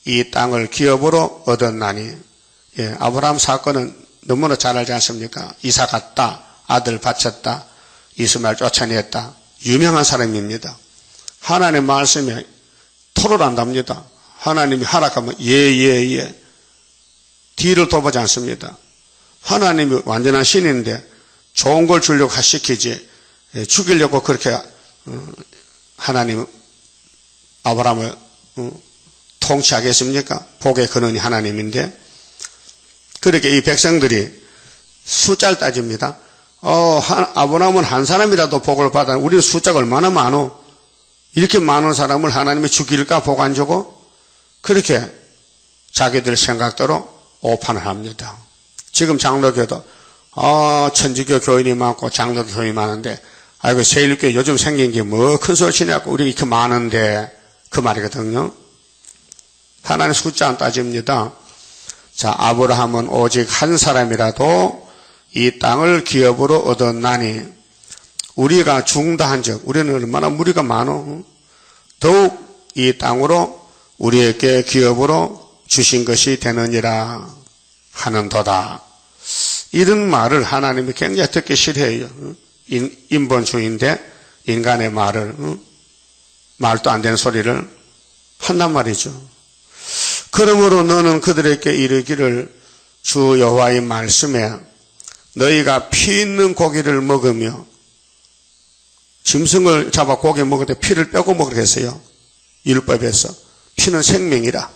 이 땅을 기업으로 얻었나니 아브라함 사건은 너무나 잘 알지 않습니까? 이사 갔다 아들 바쳤다 이스마엘 쫓아냈다 유명한 사람입니다. 하나님의 말씀에 토를 한답니다. 하나님이 하락하면 예 뒤를 돌보지 않습니다. 하나님이 완전한 신인데 좋은 걸 주려고 시키지 죽이려고 그렇게 하나님 아브라함을 통치하겠습니까? 복의 근원이 하나님인데 그렇게 이 백성들이 숫자를 따집니다. 아브라함은 한 사람이라도 복을 받아 우리는 숫자가 얼마나 많어 이렇게 많은 사람을 하나님이 죽일까 복 안 주고 그렇게 자기들 생각대로 오판을 합니다. 지금 장로교도 천주교 교인이 많고 장로교 교인이 많은데 아이고 세일교회 요즘 생긴 게 뭐 큰 소리 치냐고 우리 이렇게 많은데 그 말이거든요. 하나님 숫자 안 따집니다. 자 아브라함은 오직 한 사람이라도 이 땅을 기업으로 얻었나니 우리가 중다한즉 우리는 얼마나 무리가 많어 더욱 이 땅으로 우리에게 기업으로 주신 것이 되느니라 하는도다. 이런 말을 하나님이 굉장히 듣기 싫어해요. 인본주의인데 인간의 말을 말도 안 되는 소리를 한단 말이죠. 그러므로 너는 그들에게 이르기를 주 여호와의 말씀에 너희가 피 있는 고기를 먹으며 짐승을 잡아 고기 먹을 때 피를 빼고 먹으라 했어요. 율법에서 피는 생명이라.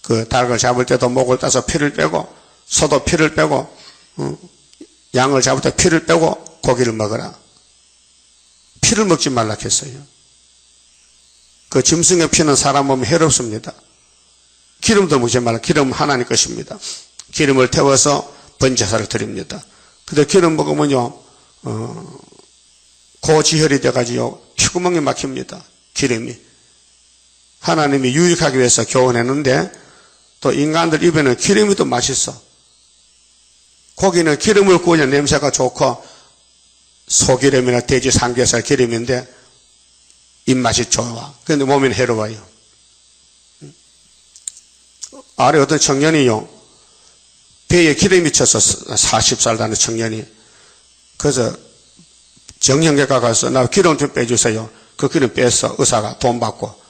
그 닭을 잡을 때도 목을 따서 피를 빼고 소도 피를 빼고 양을 잡을 때 피를 빼고 고기를 먹어라. 피를 먹지 말라 했어요. 그 짐승의 피는 사람 몸에 해롭습니다. 기름도 먹지 말라. 기름은 하나님 것입니다. 기름을 태워서 번제사를 드립니다. 근데 기름 먹으면요 고지혈이 돼가지고 피구멍이 막힙니다. 기름이. 하나님이 유익하기 위해서 교훈했는데 또 인간들 입에는 기름이 더 맛있어. 고기는 기름을 구우면 냄새가 좋고 소기름이나 돼지 삼겹살 기름인데 입맛이 좋아. 그런데 몸에는 해로워요. 아래 어떤 청년이요 배에 기름이 쳐서 40살 되는 청년이 그래서 정형외과 가서 나 기름 좀 빼주세요. 그 기름 뺐어. 의사가 돈 받고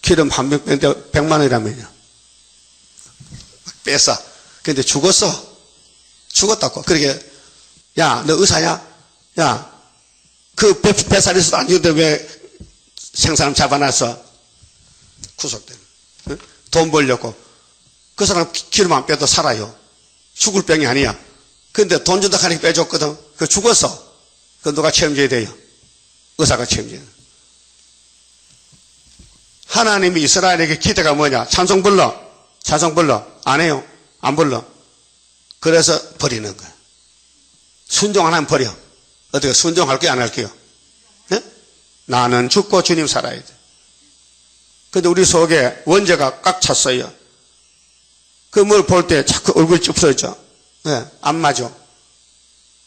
기름 한 병 뺐는데 100만 원이라면요. 뺐어. 근데 죽었어. 죽었다고. 그러게 야 너 의사야? 야 그 뱃살에서도 안 죽는데 왜 생사람 잡아놨어? 구속된. 돈 벌려고. 그 사람 기름 안 빼도 살아요. 죽을 병이 아니야. 근데 돈 준다 하니까 빼줬거든. 그 죽었어. 그 누가 책임져야 돼요? 의사가 책임져야 돼요. 하나님이 이스라엘에게 기대가 뭐냐? 찬송 불러. 찬송 불러. 안 해요. 안 불러. 그래서 버리는 거야. 순종 안 하면 버려. 어떻게 순종할게요? 안 할게요? 네? 나는 죽고 주님 살아야 돼. 근데 우리 속에 원죄가 꽉 찼어요. 그 뭘 볼 때 자꾸 얼굴이 ጭ푸러져. 네, 안 맞아.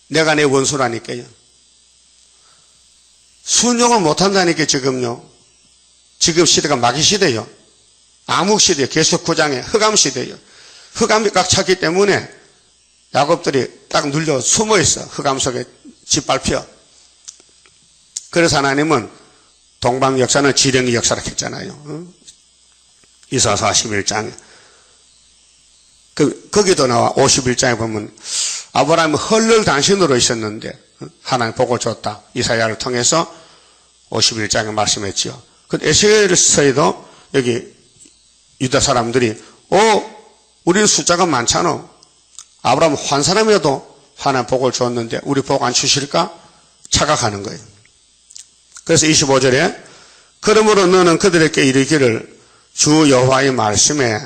내가 내 원수라니까요. 순종을 못한다니까 지금요. 지금 시대가 마귀 시대요. 암흑 시대요. 계속 구장에 흑암 시대요. 흑암이 꽉 찼기 때문에 야곱들이 딱 눌려 숨어 있어. 흑암 속에 짓밟혀. 그래서 하나님은 동방 역사는 지령의 역사라고 했잖아요. 이사야 41장에. 거기도 나와 51장에 보면 아브라함은 헐늘 단신으로 있었는데 하나님 복을 줬다. 이사야를 통해서 51장에 말씀했지요. 그 에스겔서에도 여기 유다 사람들이 우리 숫자가 많잖아. 아브라함 한 사람이라도 하나님 복을 줬는데 우리 복 안 주실까? 착각하는 거예요. 그래서 25절에 그러므로 너는 그들에게 이르기를 주 여호와의 말씀에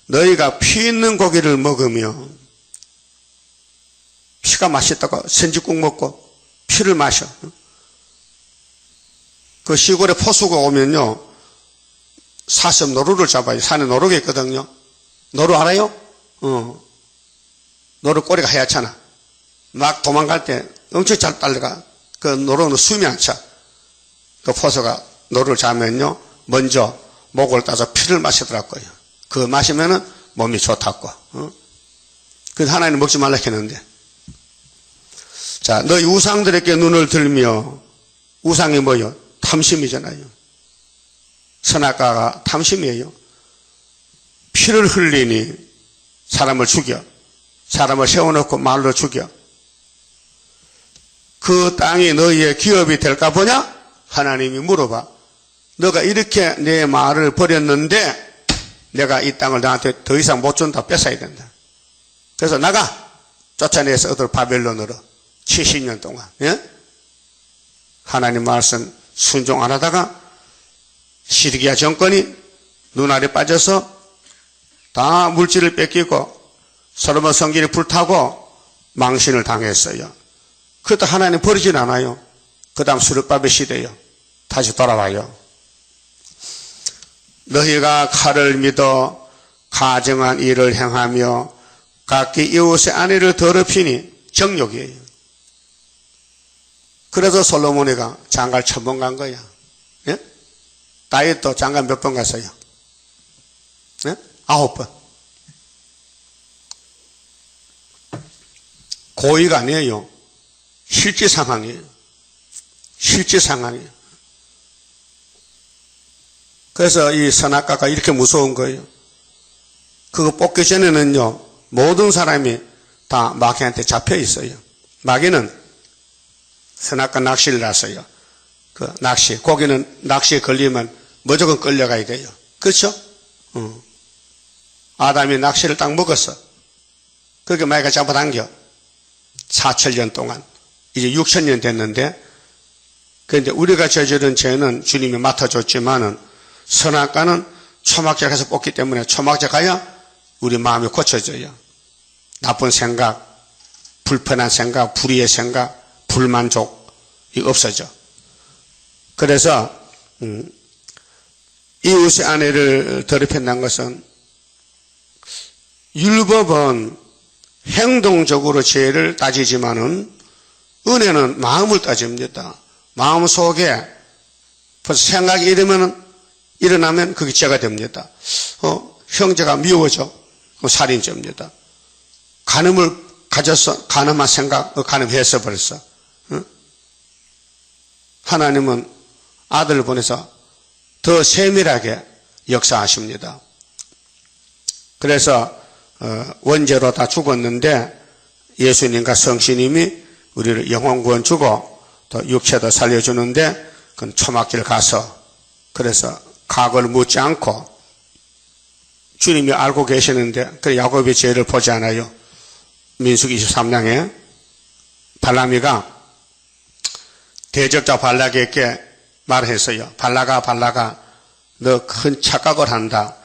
너희가 피 있는 고기를 먹으며 피가 맛있다고 sen지국 먹고 피를 마셔. 그 시골에 포수가 오면요, 사슴 노루를 잡아요. 산에 노루가 있거든요. 노루 알아요? 노루 꼬리가 하얗잖아. 막 도망갈 때 엄청 잘 달려가. 그 노루는 숨이 안 차. 그 포수가 노루를 잡으면요, 먼저 목을 따서 피를 마시더라고요. 그거 마시면은 몸이 좋다고. 그래서 하나님 먹지 말라 했는데. 자, 너희 우상들에게 눈을 들며, 우상이 뭐요? 탐심이잖아요. 선악과가 탐심이에요. 피를 흘리니 사람을 죽여. 사람을 세워놓고 말로 죽여. 그 땅이 너희의 기업이 될까 보냐? 하나님이 물어봐. 너가 이렇게 내 말을 버렸는데 내가 이 땅을 너한테 더 이상 못 준다. 뺏어야 된다. 그래서 나가. 쫓아내서 어들 바벨론으로 70년 동안. 예? 하나님 말씀 순종 안 하다가 시드기야 정권이 눈알에 빠져서 다 물질을 뺏기고 솔로몬 성전이 불타고 망신을 당했어요. 그것도 하나님 버리진 않아요. 그 다음 수르바벨 시대요. 다시 돌아와요. 너희가 칼을 믿어 가정한 일을 행하며 각기 이웃의 아내를 더럽히니 정욕이에요. 그래서 솔로몬이가 장가를 1000번 간 거야. 예? 다윗도 장가 몇 번 갔어요? 예? 9번. 고의가 아니에요. 실제 상황이에요. 실제 상황이에요. 그래서 이 선악과가 이렇게 무서운 거예요. 그거 뽑기 전에는요, 모든 사람이 다 마귀한테 잡혀 있어요. 마귀는 선악과 낚시를 놨어요. 그 낚시, 고기는 낚시에 걸리면 무조건 끌려가야 돼요. 그렇죠? 아담이 낚시를 딱 먹었어. 그렇게 마귀가 잡아당겨. 4000년 동안. 이제 6000년 됐는데, 그런데 우리가 저지른 죄는 주님이 맡아줬지만은, 선악과는 초막절에서 뽑기 때문에 초막절 가야 우리 마음이 고쳐져요. 나쁜 생각, 불편한 생각, 불의의 생각, 불만족이 없어져. 그래서 이웃의 아내를 더럽힌다는 것은 율법은 행동적으로 죄를 따지지만은 은혜는 마음을 따집니다. 마음 속에 벌써 생각이 일어나면 그게 죄가 됩니다. 형제가 미워져. 살인죄입니다. 간음을 가졌어. 간음한 생각, 간음했어 벌써. 하나님은 아들을 보내서 더 세밀하게 역사하십니다. 그래서 원죄로 다 죽었는데 예수님과 성신님이 우리를 영혼구원 주고 또 육체도 살려주는데 그건 초막길 가서 그래서 과거를 묻지 않고 주님이 알고 계시는데 그 야곱의 죄를 보지 않아요. 민수기 23장에 발람이가 대적자 발락에게 말했어요. 발락아 너 큰 착각을 한다.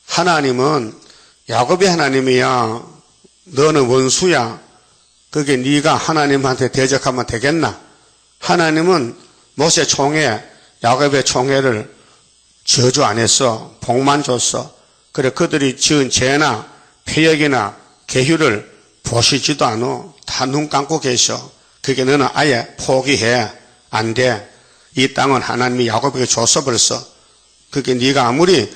하나님은 야곱의 하나님이야. 너는 원수야. 그게 네가 하나님한테 대적하면 되겠나? 하나님은 모세 총회, 야곱의 총회를 저주 안 했어. 복만 줬어. 그래 그들이 지은 죄나 폐역이나 계율을 보시지도 않아. 다 눈 감고 계셔. 그게 너는 아예 포기해. 안 돼. 이 땅은 하나님이 야곱에게 줬어 벌써. 그게 네가 아무리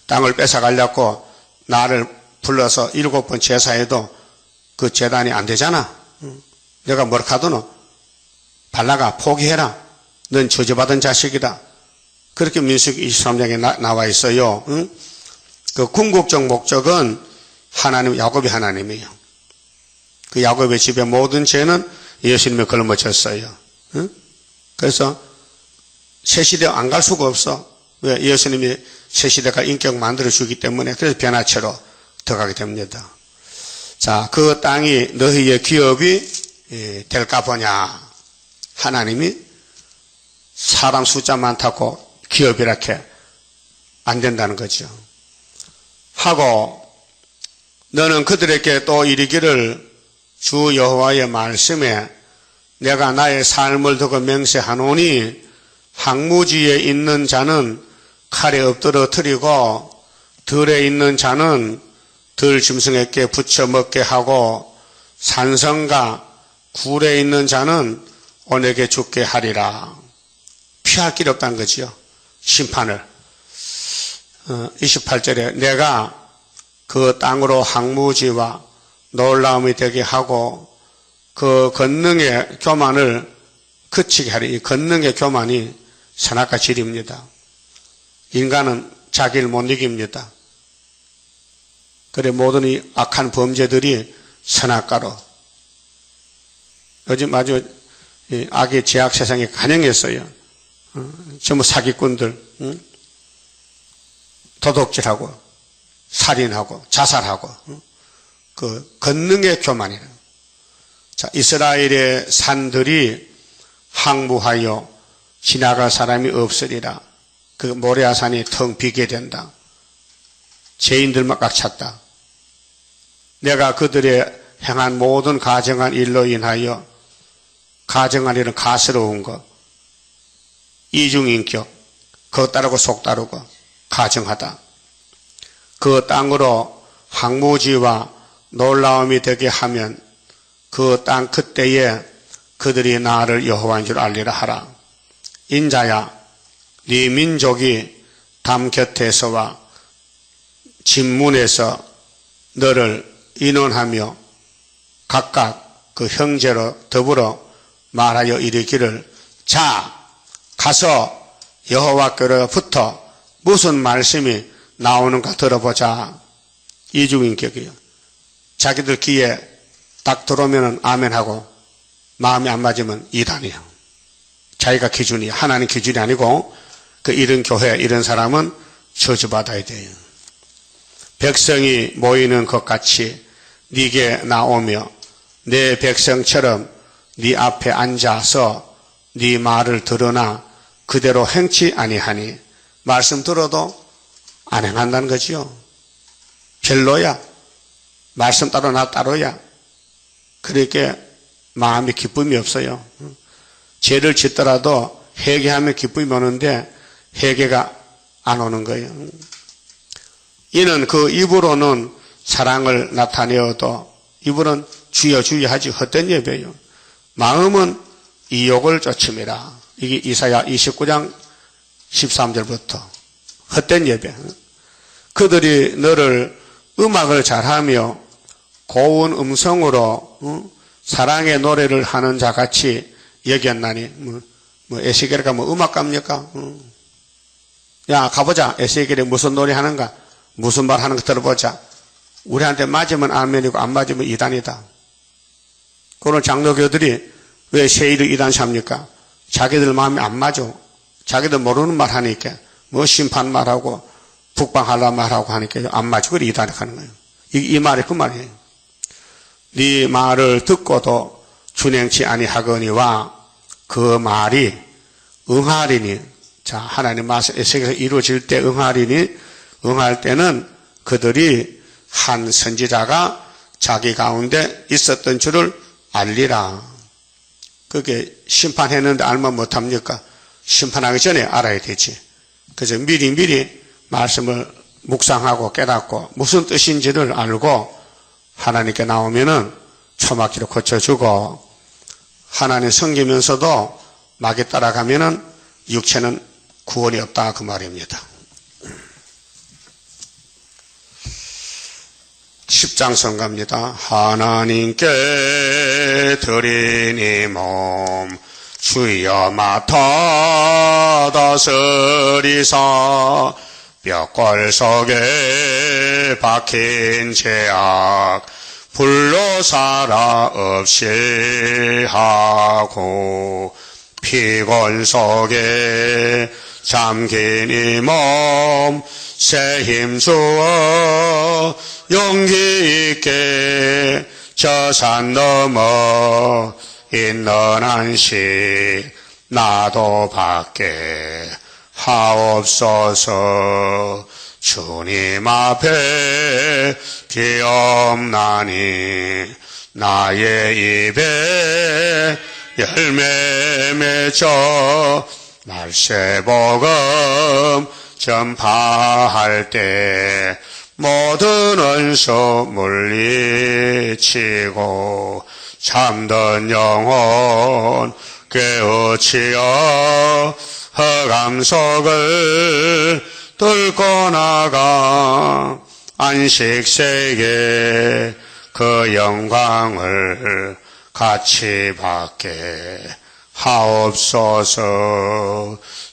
땅을 뺏어가려고 나를 불러서 7번 제사해도 그 제단이 안 되잖아. 내가 뭐라 하더노? 발라가 포기해라. 넌 저주받은 자식이다. 그렇게 민수기 23장에 나와 있어요. 그 궁극적 목적은 하나님, 야곱이 하나님이에요. 그 야곱의 집의 모든 죄는 예수님이 걸머졌어요. 그래서 새시대 안 갈 수가 없어. 왜? 예수님이 새시대가 인격 만들어주기 때문에 그래서 변화체로 들어가게 됩니다. 자, 그 땅이 너희의 기업이 될까 보냐. 하나님이 사람 숫자 많다고 기업이렇게 안 된다는 거죠. 하고 너는 그들에게 또 이르기를 주 여호와의 말씀에 내가 나의 삶을 두고 맹세하노니 항무지에 있는 자는 칼에 엎드러뜨리고 들에 있는 자는 들 짐승에게 붙여 먹게 하고 산성과 굴에 있는 자는 온에게 죽게 하리라. 피할 길이 없다는 거지요. 심판을. 28절에 내가 그 땅으로 항무지와 놀라움이 되게 하고 그 권능의 교만을 그치게 하리. 이 권능의 교만이 선악과 질입니다. 인간은 자기를 못 이깁니다. 그래 모든 이 악한 범죄들이 선악과로 요즘 아주 악의 죄악 세상에 간영했어요. 전부 사기꾼들, 도둑질하고 살인하고 자살하고 그 권능의 교만이라. 자, 이스라엘의 산들이 항무하여 지나갈 사람이 없으리라. 그 모레아산이 텅 비게 된다. 죄인들만 꽉 찼다. 내가 그들의 행한 모든 가정한 일로 인하여 가정한 일은 가스러운 것, 이중인격, 겉 따르고 속 따르고 가정하다. 그 땅으로 항무지와 놀라움이 되게 하면 그 땅 그때에 그들이 나를 여호와인 줄 알리라 하라. 인자야, 네 민족이 담 곁에서와 진문에서 너를 인원하며 각각 그 형제로 더불어 말하여 이르기를 자 가서 여호와께로부터 무슨 말씀이 나오는가 들어보자. 이중인격이에요. 자기들 귀에 딱 들어오면 아멘하고 마음이 안 맞으면 이단이에요. 자기가 기준이 하나님 기준이 아니고 그 이런 교회 이런 사람은 저주받아야 돼요. 백성이 모이는 것 같이 네게 나오며 내 백성처럼 네 앞에 앉아서 네 말을 들으나 그대로 행치 아니하니 말씀 들어도 안 행한다는 거지요. 별로야. 말씀 따로 나 따로야. 그러니까 마음이 기쁨이 없어요. 죄를 짓더라도 회개하면 기쁨이 오는데 회개가 안 오는 거예요. 이는 그 입으로는 사랑을 나타내어도 입으로는 주여 주여 하지 헛된 예배요. 마음은 이욕을 쫓음이라. 이게 이사야 29장 13절부터 헛된 예배. 그들이 너를 음악을 잘하며 고운 음성으로 사랑의 노래를 하는 자같이 여겼나니 에스겔가 음악가입니까? 야 가보자. 에스겔이 무슨 노래 하는가? 무슨 말 하는 거 들어보자. 우리한테 맞으면 아멘이고 안 맞으면 이단이다. 그런 장로교들이 왜 세일을 이단 삼니까? 자기들 마음이 안 맞아. 자기들 모르는 말 하니까 뭐 심판 말하고 북방하라 말하고 하니까 안 맞아. 그래 이단이 하는 거예요. 이 말이 그 말이에요. 네 말을 듣고도 준행치 아니하거니와 그 말이 응하리니. 자, 하나님 말씀에서 이루어질 때 응하리니. 응할 때는 그들이 한 선지자가 자기 가운데 있었던 줄을 알리라. 그게 심판했는데 알면 못합니까? 심판하기 전에 알아야 되지. 그래서 미리 말씀을 묵상하고 깨닫고 무슨 뜻인지를 알고 하나님께 나오면은 초막기로 고쳐주고 하나님 섬기면서도 마귀 따라가면은 육체는 구원이 없다 그 말입니다. 10장 선가입니다. 하나님께 드린 이 몸 주여 맡아 다스리사 뼈골 속에 박힌 죄악 불로 살아 없이 하고 피골 속에 잠긴 이 몸 새 힘 주어 용기 있게 저 산 넘어 있는 한시 나도 받게 하옵소서. 주님 앞에 비옵나니 나의 입에 열매 맺어 말세복음 전파할 때 모든 원수 물리치고 참된 영혼 깨우치어 흑암속을 뚫고 나가 안식세계 그 영광을 같이 받게 하옵소서.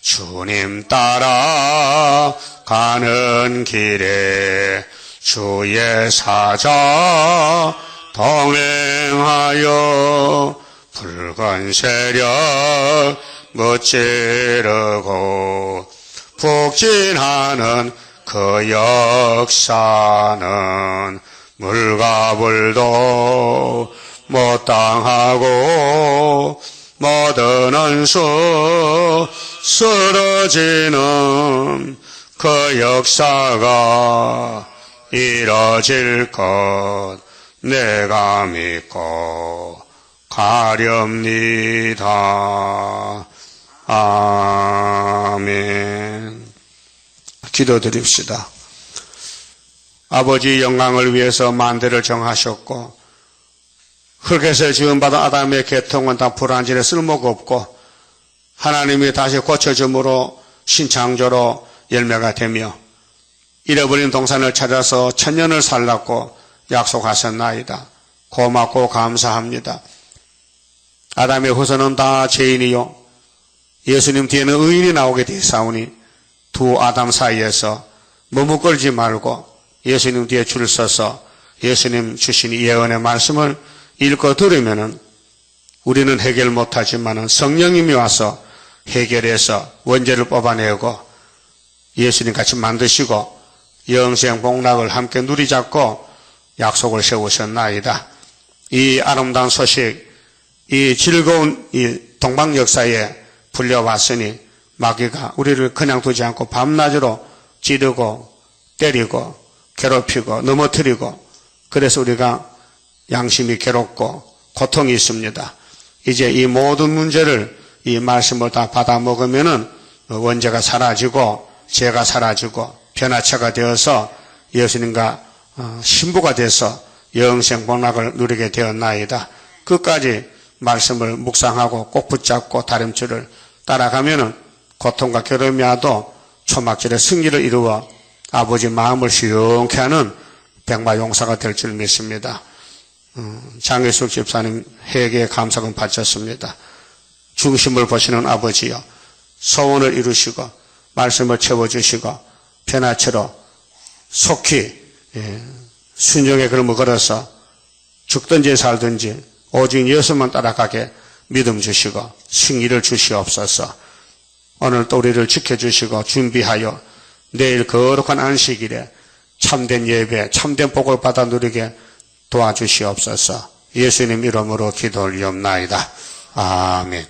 주님 따라 가는 길에 주의 사자 동행하여 붉은 세력 무찌르고 북진하는 그 역사는 물과 불도 못 당하고 모든 원수 쓰러지는 그 역사가 이뤄질 것 내가 믿고 가렵니다. 아멘. 기도드립시다. 아버지 영광을 위해서 만대를 정하셨고 흙에서 지음받은 아담의 계통은 다 불완전해 쓸모가 없고 하나님이 다시 고쳐줌으로 신창조로 열매가 되며 잃어버린 동산을 찾아서 천년을 살랐고 약속하셨나이다. 고맙고 감사합니다. 아담의 후손은 다 죄인이요 예수님 뒤에는 의인이 나오게 되사오니 두 아담 사이에서 머뭇거리지 말고 예수님 뒤에 줄 서서 예수님 주신 예언의 말씀을 읽고 들으면은 우리는 해결 못하지만은 성령님이 와서 해결해서 원죄를 뽑아내고 예수님 같이 만드시고 영생 복락을 함께 누리잡고 약속을 세우셨나이다. 이 아름다운 소식, 이 즐거운 이 동방 역사에 불려왔으니 마귀가 우리를 그냥 두지 않고 밤낮으로 찌르고 때리고 괴롭히고 넘어뜨리고 그래서 우리가 양심이 괴롭고 고통이 있습니다. 이제 이 모든 문제를 이 말씀을 다 받아 먹으면은 원죄가 사라지고 죄가 사라지고 변화체가 되어서 예수님과 신부가 돼서 영생 복락을 누리게 되었나이다. 끝까지 말씀을 묵상하고 꼭 붙잡고 다림줄을 따라가면은 고통과 괴로움이 와도 초막절의 승리를 이루어 아버지 마음을 시원케 하는 백마용사가 될 줄 믿습니다. 장혜숙 집사님 회개의 감사금 바쳤습니다. 중심을 보시는 아버지여 소원을 이루시고 말씀을 채워주시고 변화체로 속히 순종의 걸음을 걸어서 죽든지 살든지 오직 예수만 따라가게 믿음 주시고 승리를 주시옵소서. 오늘 또 우리를 지켜주시고 준비하여 내일 거룩한 안식일에 참된 예배 참된 복을 받아 누리게 도와주시옵소서. 예수님 이름으로 기도 올리옵나이다. 아멘.